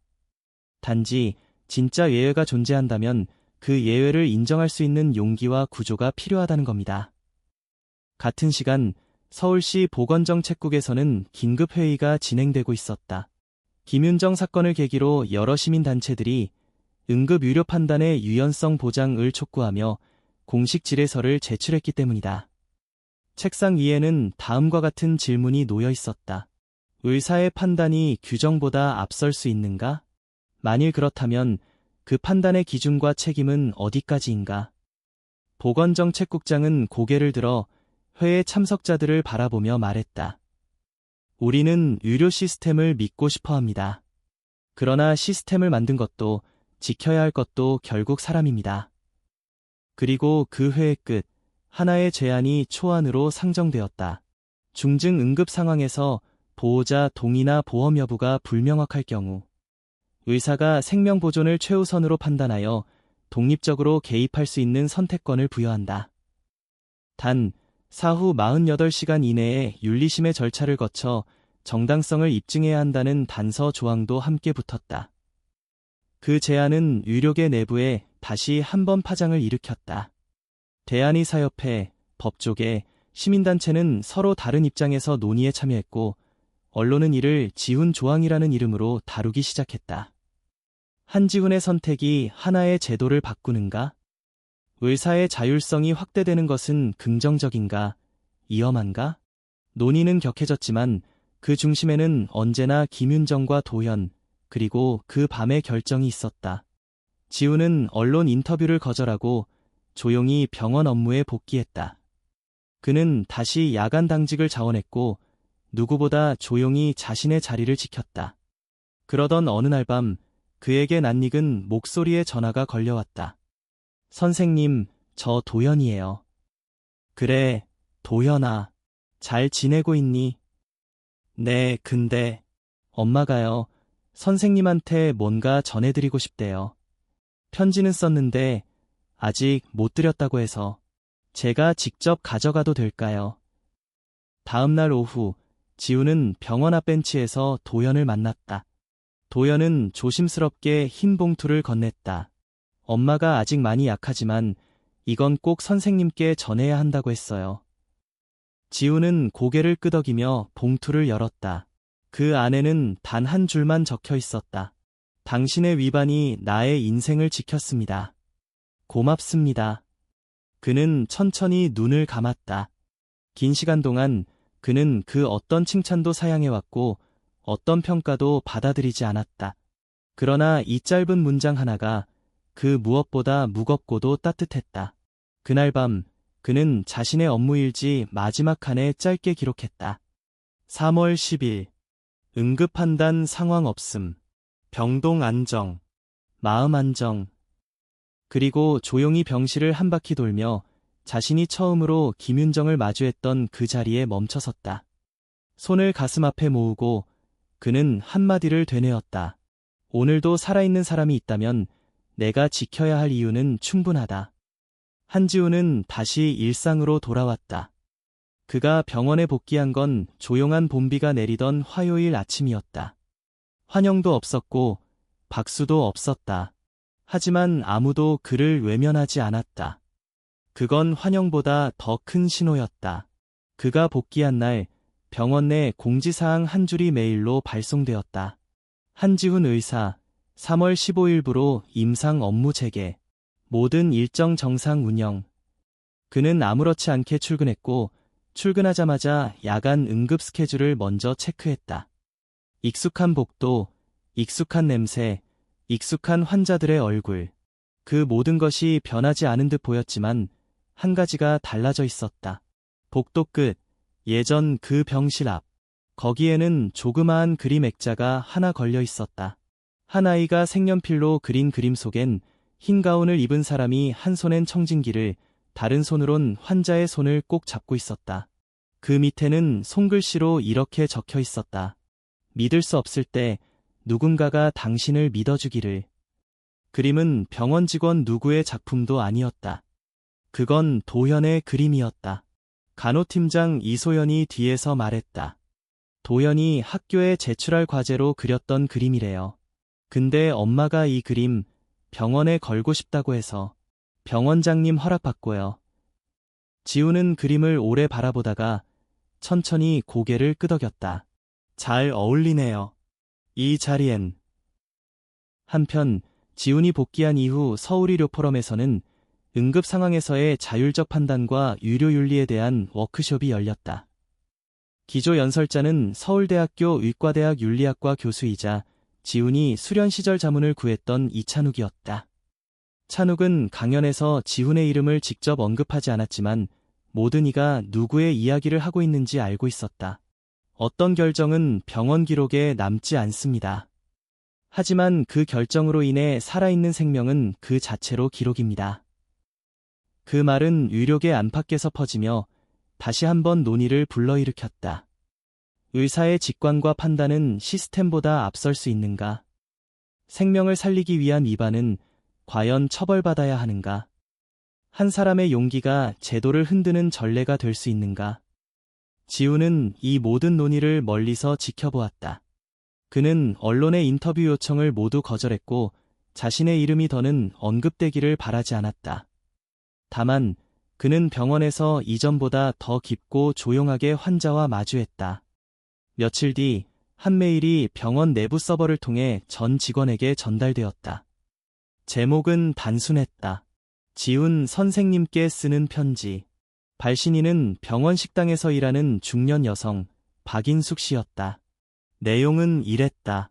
단지 진짜 예외가 존재한다면 그 예외를 인정할 수 있는 용기와 구조가 필요하다는 겁니다. 같은 시간 서울시 보건정책국에서는 긴급회의가 진행되고 있었다. 김윤정 사건을 계기로 여러 시민단체들이 응급 유료 판단의 유연성 보장을 촉구하며 공식 질의서를 제출했기 때문이다. 책상 위에는 다음과 같은 질문이 놓여 있었다. 의사의 판단이 규정보다 앞설 수 있는가? 만일 그렇다면 그 판단의 기준과 책임은 어디까지인가? 보건정책국장은 고개를 들어 회의 참석자들을 바라보며 말했다. 우리는 의료 시스템을 믿고 싶어 합니다. 그러나 시스템을 만든 것도 지켜야 할 것도 결국 사람입니다. 그리고 그 회의 끝, 하나의 제안이 초안으로 상정되었다. 중증 응급 상황에서 보호자 동의나 보험 여부가 불명확할 경우 의사가 생명 보존을 최우선으로 판단하여 독립적으로 개입할 수 있는 선택권을 부여한다. 단, 사후 48시간 이내에 윤리심의 절차를 거쳐 정당성을 입증해야 한다는 단서 조항도 함께 붙었다. 그 제안은 의료계 내부에 다시 한번 파장을 일으켰다. 대한의사협회, 법조계, 시민단체는 서로 다른 입장에서 논의에 참여했고 언론은 이를 지훈 조항이라는 이름으로 다루기 시작했다. 한지훈의 선택이 하나의 제도를 바꾸는가? 의사의 자율성이 확대되는 것은 긍정적인가? 위험한가? 논의는 격해졌지만 그 중심에는 언제나 김윤정과 도현, 그리고 그 밤의 결정이 있었다. 지훈은 언론 인터뷰를 거절하고 조용히 병원 업무에 복귀했다. 그는 다시 야간 당직을 자원했고 누구보다 조용히 자신의 자리를 지켰다. 그러던 어느 날 밤 그에게 낯익은 목소리의 전화가 걸려왔다. 선생님, 저 도현이에요. 그래, 도현아. 잘 지내고 있니? 네, 근데 엄마가요. 선생님한테 뭔가 전해드리고 싶대요. 편지는 썼는데 아직 못 드렸다고 해서 제가 직접 가져가도 될까요? 다음 날 오후 지우는 병원 앞 벤치에서 도연을 만났다. 도연은 조심스럽게 흰 봉투를 건넸다. 엄마가 아직 많이 약하지만 이건 꼭 선생님께 전해야 한다고 했어요. 지우는 고개를 끄덕이며 봉투를 열었다. 그 안에는 단 한 줄만 적혀 있었다. 당신의 위반이 나의 인생을 지켰습니다. 고맙습니다. 그는 천천히 눈을 감았다. 긴 시간 동안 그는 그 어떤 칭찬도 사양해왔고 어떤 평가도 받아들이지 않았다. 그러나 이 짧은 문장 하나가 그 무엇보다 무겁고도 따뜻했다. 그날 밤 그는 자신의 업무일지 마지막 칸에 짧게 기록했다. 3월 10일 응급판단 상황 없음. 병동 안정. 마음 안정. 그리고 조용히 병실을 한 바퀴 돌며 자신이 처음으로 김윤정을 마주했던 그 자리에 멈춰섰다. 손을 가슴 앞에 모으고 그는 한마디를 되뇌었다. 오늘도 살아있는 사람이 있다면 내가 지켜야 할 이유는 충분하다. 한지우는 다시 일상으로 돌아왔다. 그가 병원에 복귀한 건 조용한 봄비가 내리던 화요일 아침이었다. 환영도 없었고 박수도 없었다. 하지만 아무도 그를 외면하지 않았다. 그건 환영보다 더 큰 신호였다. 그가 복귀한 날 병원 내 공지사항 한 줄이 메일로 발송되었다. 한지훈 의사, 3월 15일부로 임상 업무 재개. 모든 일정 정상 운영. 그는 아무렇지 않게 출근했고 출근하자마자 야간 응급 스케줄을 먼저 체크했다. 익숙한 복도, 익숙한 냄새, 익숙한 환자들의 얼굴. 그 모든 것이 변하지 않은 듯 보였지만 한 가지가 달라져 있었다. 복도 끝, 예전 그 병실 앞. 거기에는 조그마한 그림 액자가 하나 걸려 있었다. 한 아이가 색연필로 그린 그림 속엔 흰 가운을 입은 사람이 한 손엔 청진기를, 다른 손으론 환자의 손을 꼭 잡고 있었다. 그 밑에는 손글씨로 이렇게 적혀 있었다. 믿을 수 없을 때 누군가가 당신을 믿어주기를. 그림은 병원 직원 누구의 작품도 아니었다. 그건 도현의 그림이었다. 간호팀장 이소연이 뒤에서 말했다. 도현이 학교에 제출할 과제로 그렸던 그림이래요. 근데 엄마가 이 그림 병원에 걸고 싶다고 해서 병원장님 허락받고요. 지우는 그림을 오래 바라보다가 천천히 고개를 끄덕였다. 잘 어울리네요. 이 자리엔. 한편 지훈이 복귀한 이후 서울의료 포럼에서는 응급 상황에서의 자율적 판단과 유료윤리에 대한 워크숍이 열렸다. 기조 연설자는 서울대학교 의과대학 윤리학과 교수이자 지훈이 수련 시절 자문을 구했던 이찬욱이었다. 찬욱은 강연에서 지훈의 이름을 직접 언급하지 않았지만 모든 이가 누구의 이야기를 하고 있는지 알고 있었다. 어떤 결정은 병원 기록에 남지 않습니다. 하지만 그 결정으로 인해 살아있는 생명은 그 자체로 기록입니다. 그 말은 의료계 안팎에서 퍼지며 다시 한번 논의를 불러일으켰다. 의사의 직관과 판단은 시스템보다 앞설 수 있는가? 생명을 살리기 위한 위반은 과연 처벌받아야 하는가? 한 사람의 용기가 제도를 흔드는 전례가 될 수 있는가? 지훈은 이 모든 논의를 멀리서 지켜보았다. 그는 언론의 인터뷰 요청을 모두 거절했고 자신의 이름이 더는 언급되기를 바라지 않았다. 다만 그는 병원에서 이전보다 더 깊고 조용하게 환자와 마주했다. 며칠 뒤 한 메일이 병원 내부 서버를 통해 전 직원에게 전달되었다. 제목은 단순했다. 지훈 선생님께 쓰는 편지. 발신인은 병원 식당에서 일하는 중년 여성 박인숙 씨였다. 내용은 이랬다.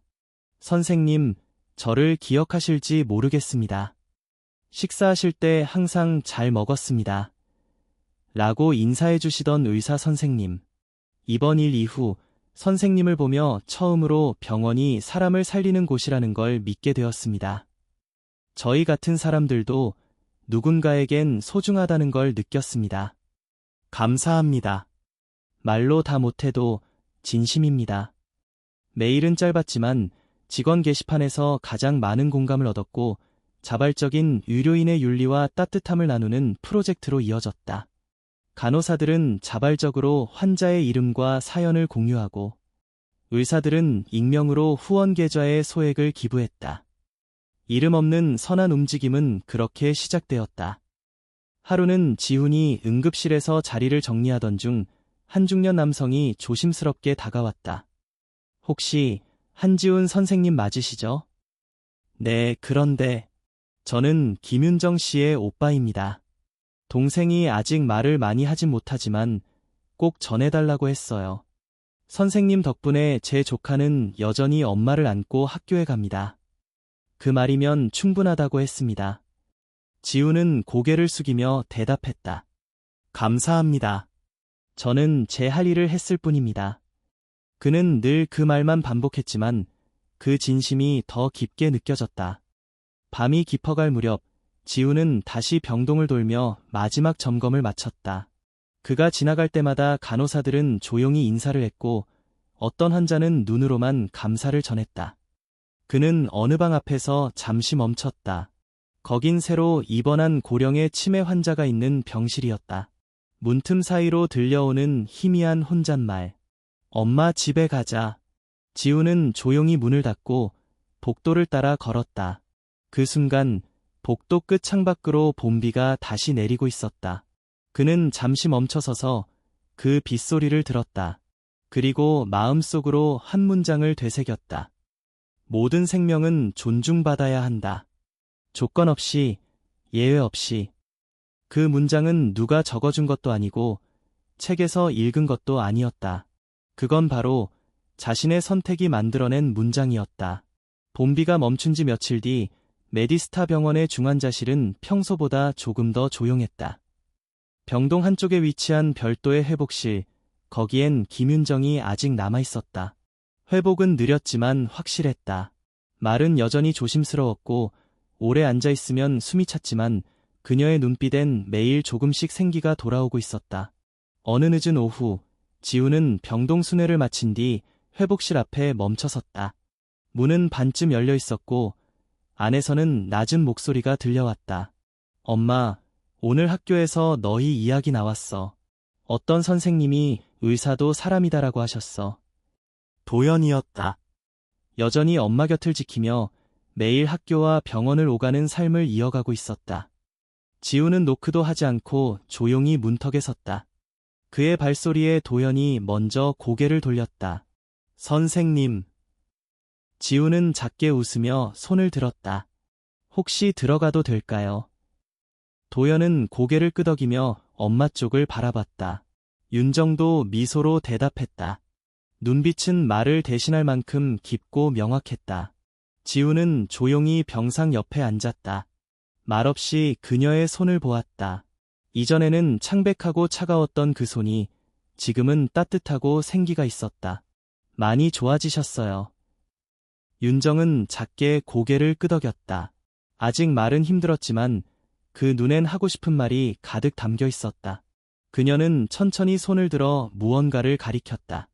선생님, 저를 기억하실지 모르겠습니다. 식사하실 때 항상 잘 먹었습니다. 라고 인사해 주시던 의사 선생님. 이번 일 이후 선생님을 보며 처음으로 병원이 사람을 살리는 곳이라는 걸 믿게 되었습니다. 저희 같은 사람들도 누군가에겐 소중하다는 걸 느꼈습니다. 감사합니다. 말로 다 못해도 진심입니다. 메일은 짧았지만 직원 게시판에서 가장 많은 공감을 얻었고 자발적인 의료인의 윤리와 따뜻함을 나누는 프로젝트로 이어졌다. 간호사들은 자발적으로 환자의 이름과 사연을 공유하고 의사들은 익명으로 후원 계좌에 소액을 기부했다. 이름 없는 선한 움직임은 그렇게 시작되었다. 하루는 지훈이 응급실에서 자리를 정리하던 중 한 중년 남성이 조심스럽게 다가왔다. 혹시 한지훈 선생님 맞으시죠? 네, 그런데 저는 김윤정 씨의 오빠입니다. 동생이 아직 말을 많이 하진 못하지만 꼭 전해달라고 했어요. 선생님 덕분에 제 조카는 여전히 엄마를 안고 학교에 갑니다. 그 말이면 충분하다고 했습니다. 지훈은 고개를 숙이며 대답했다. 감사합니다. 저는 제 할 일을 했을 뿐입니다. 그는 늘 그 말만 반복했지만 그 진심이 더 깊게 느껴졌다. 밤이 깊어갈 무렵 지훈은 다시 병동을 돌며 마지막 점검을 마쳤다. 그가 지나갈 때마다 간호사들은 조용히 인사를 했고 어떤 환자는 눈으로만 감사를 전했다. 그는 어느 방 앞에서 잠시 멈췄다. 거긴 새로 입원한 고령의 치매 환자가 있는 병실이었다. 문틈 사이로 들려오는 희미한 혼잣말. 엄마 집에 가자. 지훈은 조용히 문을 닫고 복도를 따라 걸었다. 그 순간 복도 끝 창밖으로 봄비가 다시 내리고 있었다. 그는 잠시 멈춰서서 그 빗소리를 들었다. 그리고 마음속으로 한 문장을 되새겼다. 모든 생명은 존중받아야 한다. 조건 없이, 예외 없이. 그 문장은 누가 적어준 것도 아니고 책에서 읽은 것도 아니었다. 그건 바로 자신의 선택이 만들어낸 문장이었다. 봄비가 멈춘 지 며칠 뒤 메디스타 병원의 중환자실은 평소보다 조금 더 조용했다. 병동 한쪽에 위치한 별도의 회복실, 거기엔 김윤정이 아직 남아있었다. 회복은 느렸지만 확실했다. 말은 여전히 조심스러웠고 오래 앉아있으면 숨이 찼지만 그녀의 눈빛엔 매일 조금씩 생기가 돌아오고 있었다. 어느 늦은 오후, 지우는 병동 순회를 마친 뒤 회복실 앞에 멈춰섰다. 문은 반쯤 열려 있었고 안에서는 낮은 목소리가 들려왔다. 엄마, 오늘 학교에서 너희 이야기 나왔어. 어떤 선생님이 의사도 사람이다라고 하셨어. 도연이었다. 여전히 엄마 곁을 지키며 매일 학교와 병원을 오가는 삶을 이어가고 있었다. 지우는 노크도 하지 않고 조용히 문턱에 섰다. 그의 발소리에 도연이 먼저 고개를 돌렸다. 선생님. 지우는 작게 웃으며 손을 들었다. 혹시 들어가도 될까요? 도연은 고개를 끄덕이며 엄마 쪽을 바라봤다. 윤정도 미소로 대답했다. 눈빛은 말을 대신할 만큼 깊고 명확했다. 지우는 조용히 병상 옆에 앉았다. 말없이 그녀의 손을 보았다. 이전에는 창백하고 차가웠던 그 손이 지금은 따뜻하고 생기가 있었다. 많이 좋아지셨어요. 윤정은 작게 고개를 끄덕였다. 아직 말은 힘들었지만 그 눈엔 하고 싶은 말이 가득 담겨 있었다. 그녀는 천천히 손을 들어 무언가를 가리켰다.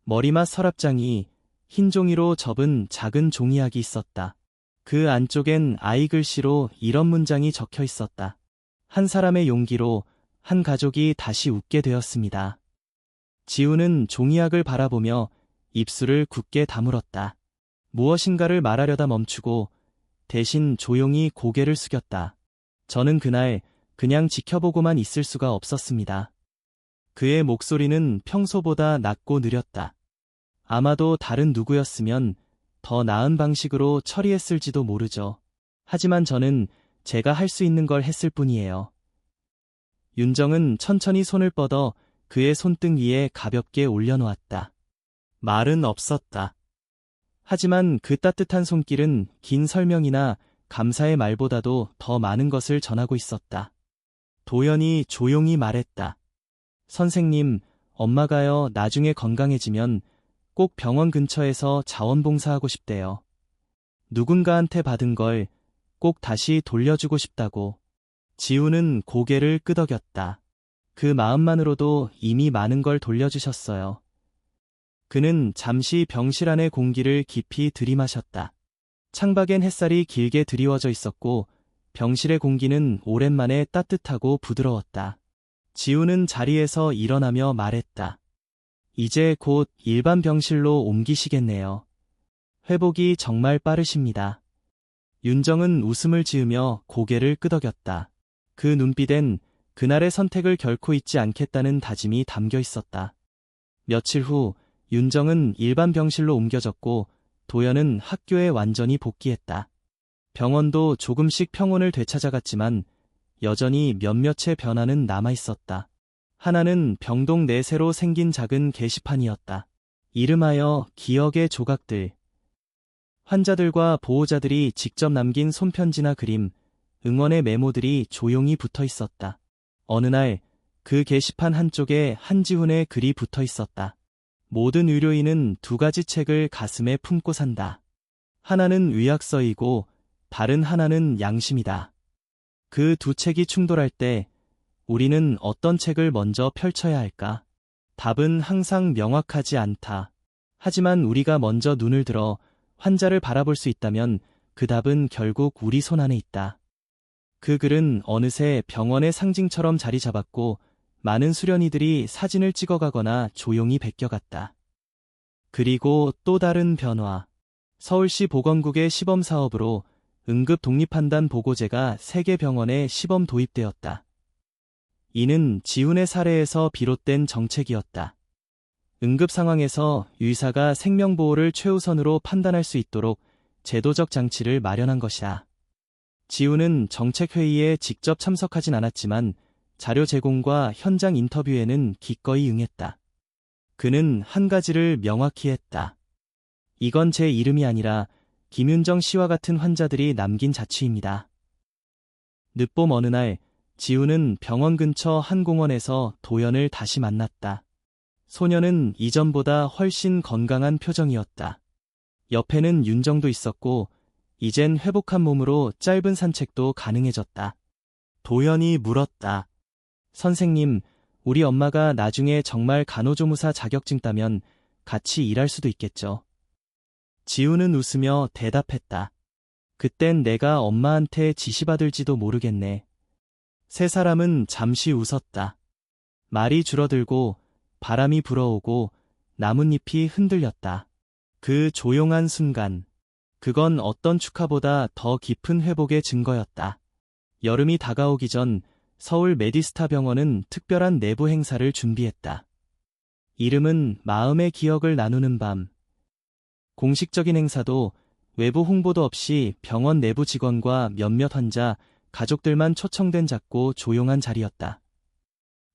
머리맡 서랍장이 흰 종이로 접은 작은 종이약이 있었다. 그 안쪽엔 아이 글씨로 이런 문장이 적혀 있었다. 한 사람의 용기로 한 가족이 다시 웃게 되었습니다. 지우는 종이약을 바라보며 입술을 굳게 다물었다. 무엇인가를 말하려다 멈추고 대신 조용히 고개를 숙였다. 저는 그날 그냥 지켜보고만 있을 수가 없었습니다. 그의 목소리는 평소보다 낮고 느렸다. 아마도 다른 누구였으면 더 나은 방식으로 처리했을지도 모르죠. 하지만 저는 제가 할 수 있는 걸 했을 뿐이에요. 윤정은 천천히 손을 뻗어 그의 손등 위에 가볍게 올려놓았다. 말은 없었다. 하지만 그 따뜻한 손길은 긴 설명이나 감사의 말보다도 더 많은 것을 전하고 있었다. 도연이 조용히 말했다. 선생님, 엄마가요, 나중에 건강해지면 꼭 병원 근처에서 자원봉사하고 싶대요. 누군가한테 받은 걸 꼭 다시 돌려주고 싶다고. 지우는 고개를 끄덕였다. 그 마음만으로도 이미 많은 걸 돌려주셨어요. 그는 잠시 병실 안의 공기를 깊이 들이마셨다. 창밖엔 햇살이 길게 드리워져 있었고 병실의 공기는 오랜만에 따뜻하고 부드러웠다. 지우는 자리에서 일어나며 말했다. 이제 곧 일반 병실로 옮기시겠네요. 회복이 정말 빠르십니다. 윤정은 웃음을 지으며 고개를 끄덕였다. 그 눈빛엔 그날의 선택을 결코 잊지 않겠다는 다짐이 담겨 있었다. 며칠 후 윤정은 일반 병실로 옮겨졌고 도연은 학교에 완전히 복귀했다. 병원도 조금씩 평온을 되찾아갔지만 여전히 몇몇의 변화는 남아있었다. 하나는 병동 내 새로 생긴 작은 게시판이었다. 이름하여 기억의 조각들. 환자들과 보호자들이 직접 남긴 손편지나 그림, 응원의 메모들이 조용히 붙어 있었다. 어느 날 그 게시판 한쪽에 한지훈의 글이 붙어 있었다. 모든 의료인은 두 가지 책을 가슴에 품고 산다. 하나는 의학서이고 다른 하나는 양심이다. 그 두 책이 충돌할 때 우리는 어떤 책을 먼저 펼쳐야 할까? 답은 항상 명확하지 않다. 하지만 우리가 먼저 눈을 들어 환자를 바라볼 수 있다면 그 답은 결국 우리 손 안에 있다. 그 글은 어느새 병원의 상징처럼 자리 잡았고 많은 수련이들이 사진을 찍어가거나 조용히 베껴갔다. 그리고 또 다른 변화. 서울시 보건국의 시범 사업으로 응급 독립판단 보고제가 세계 병원에 시범 도입되었다. 이는 지훈의 사례에서 비롯된 정책이었다. 응급 상황에서 의사가 생명보호를 최우선으로 판단할 수 있도록 제도적 장치를 마련한 것이다. 지우는 정책회의에 직접 참석하진 않았지만 자료 제공과 현장 인터뷰에는 기꺼이 응했다. 그는 한 가지를 명확히 했다. 이건 제 이름이 아니라 김윤정 씨와 같은 환자들이 남긴 자취입니다. 늦봄 어느 날 지우는 병원 근처 한 공원에서 도연을 다시 만났다. 소녀는 이전보다 훨씬 건강한 표정이었다. 옆에는 윤정도 있었고 이젠 회복한 몸으로 짧은 산책도 가능해졌다. 도연이 물었다. 선생님, 우리 엄마가 나중에 정말 간호조무사 자격증 따면 같이 일할 수도 있겠죠. 지우는 웃으며 대답했다. 그땐 내가 엄마한테 지시받을지도 모르겠네. 세 사람은 잠시 웃었다. 말이 줄어들고 바람이 불어오고 나뭇잎이 흔들렸다. 그 조용한 순간, 그건 어떤 축하보다 더 깊은 회복의 증거였다. 여름이 다가오기 전 서울 메디스타 병원은 특별한 내부 행사를 준비했다. 이름은 마음의 기억을 나누는 밤. 공식적인 행사도 외부 홍보도 없이 병원 내부 직원과 몇몇 환자, 가족들만 초청된 작고 조용한 자리였다.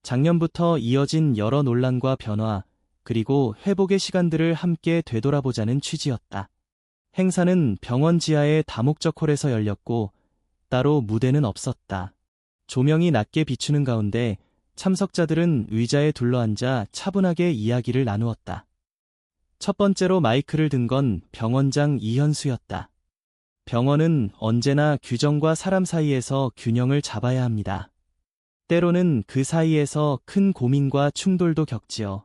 작년부터 이어진 여러 논란과 변화, 그리고 회복의 시간들을 함께 되돌아보자는 취지였다. 행사는 병원 지하의 다목적 홀에서 열렸고 따로 무대는 없었다. 조명이 낮게 비추는 가운데 참석자들은 의자에 둘러앉아 차분하게 이야기를 나누었다. 첫 번째로 마이크를 든 건 병원장 이현수였다. 병원은 언제나 규정과 사람 사이에서 균형을 잡아야 합니다. 때로는 그 사이에서 큰 고민과 충돌도 겪지요.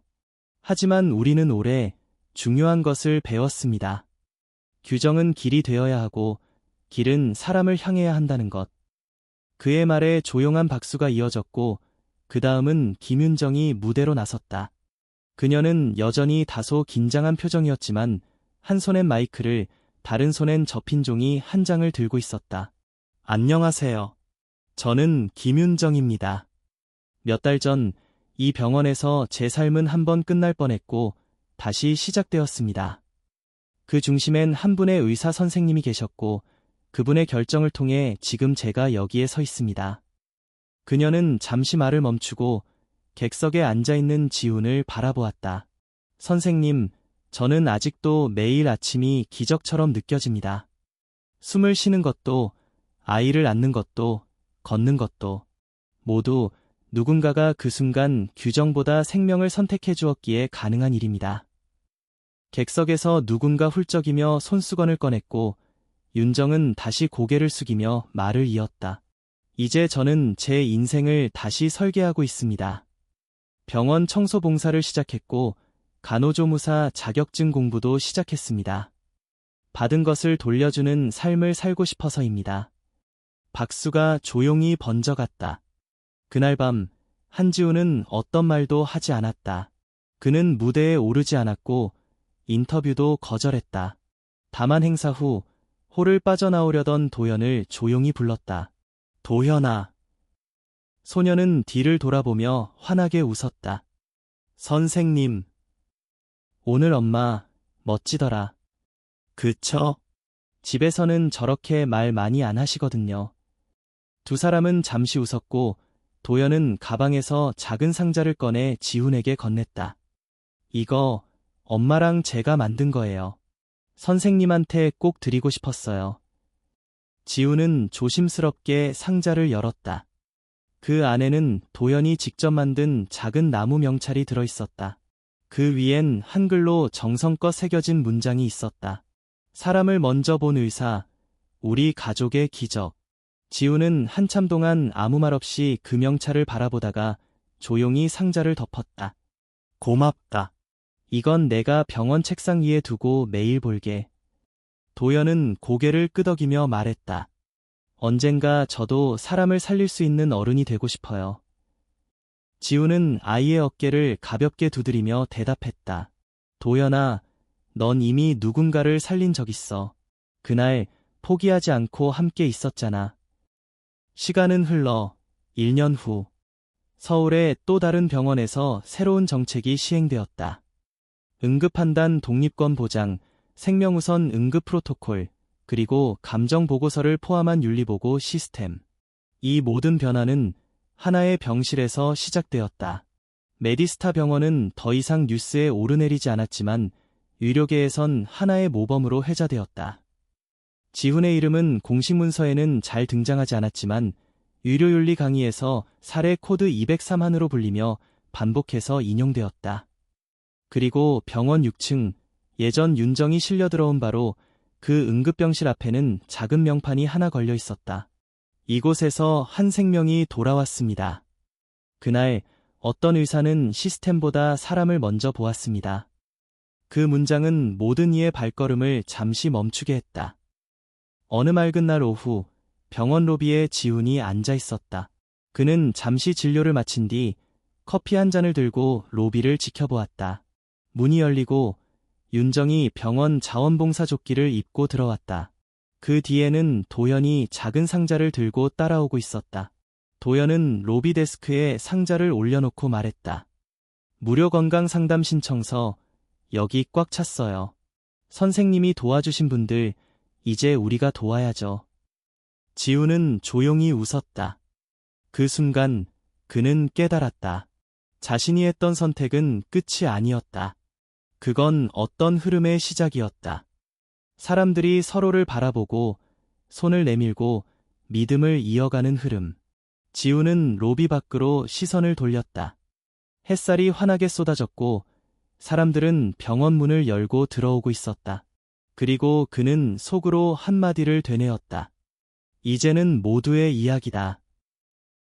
하지만 우리는 올해 중요한 것을 배웠습니다. 규정은 길이 되어야 하고 길은 사람을 향해야 한다는 것. 그의 말에 조용한 박수가 이어졌고 그 다음은 김윤정이 무대로 나섰다. 그녀는 여전히 다소 긴장한 표정이었지만 한 손엔 마이크를, 다른 손엔 접힌 종이 한 장을 들고 있었다. 안녕하세요. 저는 김윤정입니다. 몇 달 전 이 병원에서 제 삶은 한 번 끝날 뻔했고 다시 시작되었습니다. 그 중심엔 한 분의 의사 선생님이 계셨고 그분의 결정을 통해 지금 제가 여기에 서 있습니다. 그녀는 잠시 말을 멈추고 객석에 앉아있는 지훈을 바라보았다. 선생님, 저는 아직도 매일 아침이 기적처럼 느껴집니다. 숨을 쉬는 것도, 아이를 안는 것도, 걷는 것도, 모두 누군가가 그 순간 규정보다 생명을 선택해 주었기에 가능한 일입니다. 객석에서 누군가 훌쩍이며 손수건을 꺼냈고 윤정은 다시 고개를 숙이며 말을 이었다. 이제 저는 제 인생을 다시 설계하고 있습니다. 병원 청소 봉사를 시작했고 간호조무사 자격증 공부도 시작했습니다. 받은 것을 돌려주는 삶을 살고 싶어서입니다. 박수가 조용히 번져갔다. 그날 밤 한지우는 어떤 말도 하지 않았다. 그는 무대에 오르지 않았고 인터뷰도 거절했다. 다만 행사 후 홀을 빠져나오려던 도연을 조용히 불렀다. 도연아. 소녀는 뒤를 돌아보며 환하게 웃었다. 선생님. 오늘 엄마 멋지더라. 그쵸? 집에서는 저렇게 말 많이 안 하시거든요. 두 사람은 잠시 웃었고 도연은 가방에서 작은 상자를 꺼내 지훈에게 건넸다. 이거 엄마랑 제가 만든 거예요. 선생님한테 꼭 드리고 싶었어요. 지훈은 조심스럽게 상자를 열었다. 그 안에는 도연이 직접 만든 작은 나무 명찰이 들어있었다. 그 위엔 한글로 정성껏 새겨진 문장이 있었다. 사람을 먼저 본 의사, 우리 가족의 기적. 지훈은 한참 동안 아무 말 없이 그 명찰을 바라보다가 조용히 상자를 덮었다. 고맙다. 이건 내가 병원 책상 위에 두고 매일 볼게. 도연은 고개를 끄덕이며 말했다. 언젠가 저도 사람을 살릴 수 있는 어른이 되고 싶어요. 지훈은 아이의 어깨를 가볍게 두드리며 대답했다. 도연아, 넌 이미 누군가를 살린 적 있어. 그날 포기하지 않고 함께 있었잖아. 시간은 흘러 1년 후 서울의 또 다른 병원에서 새로운 정책이 시행되었다. 응급판단 독립권 보장, 생명우선 응급 프로토콜, 그리고 감정 보고서를 포함한 윤리보고 시스템. 이 모든 변화는 하나의 병실에서 시작되었다. 메디스타 병원은 더 이상 뉴스에 오르내리지 않았지만 의료계에선 하나의 모범으로 회자되었다. 지훈의 이름은 공식 문서에는 잘 등장하지 않았지만 의료윤리 강의에서 사례 코드 203한으로 불리며 반복해서 인용되었다. 그리고 병원 6층, 예전 윤정이 실려 들어온 바로 그 응급병실 앞에는 작은 명판이 하나 걸려 있었다. 이곳에서 한 생명이 돌아왔습니다. 그날 어떤 의사는 시스템보다 사람을 먼저 보았습니다. 그 문장은 모든 이의 발걸음을 잠시 멈추게 했다. 어느 맑은 날 오후, 병원 로비에 지훈이 앉아 있었다. 그는 잠시 진료를 마친 뒤 커피 한 잔을 들고 로비를 지켜보았다. 문이 열리고 윤정이 병원 자원봉사 조끼를 입고 들어왔다. 그 뒤에는 도연이 작은 상자를 들고 따라오고 있었다. 도연은 로비 데스크에 상자를 올려놓고 말했다. 무료 건강 상담 신청서, 여기 꽉 찼어요. 선생님이 도와주신 분들, 이제 우리가 도와야죠. 지훈은 조용히 웃었다. 그 순간 그는 깨달았다. 자신이 했던 선택은 끝이 아니었다. 그건 어떤 흐름의 시작이었다. 사람들이 서로를 바라보고 손을 내밀고 믿음을 이어가는 흐름. 지훈은 로비 밖으로 시선을 돌렸다. 햇살이 환하게 쏟아졌고 사람들은 병원 문을 열고 들어오고 있었다. 그리고 그는 속으로 한마디를 되뇌었다. 이제는 모두의 이야기다.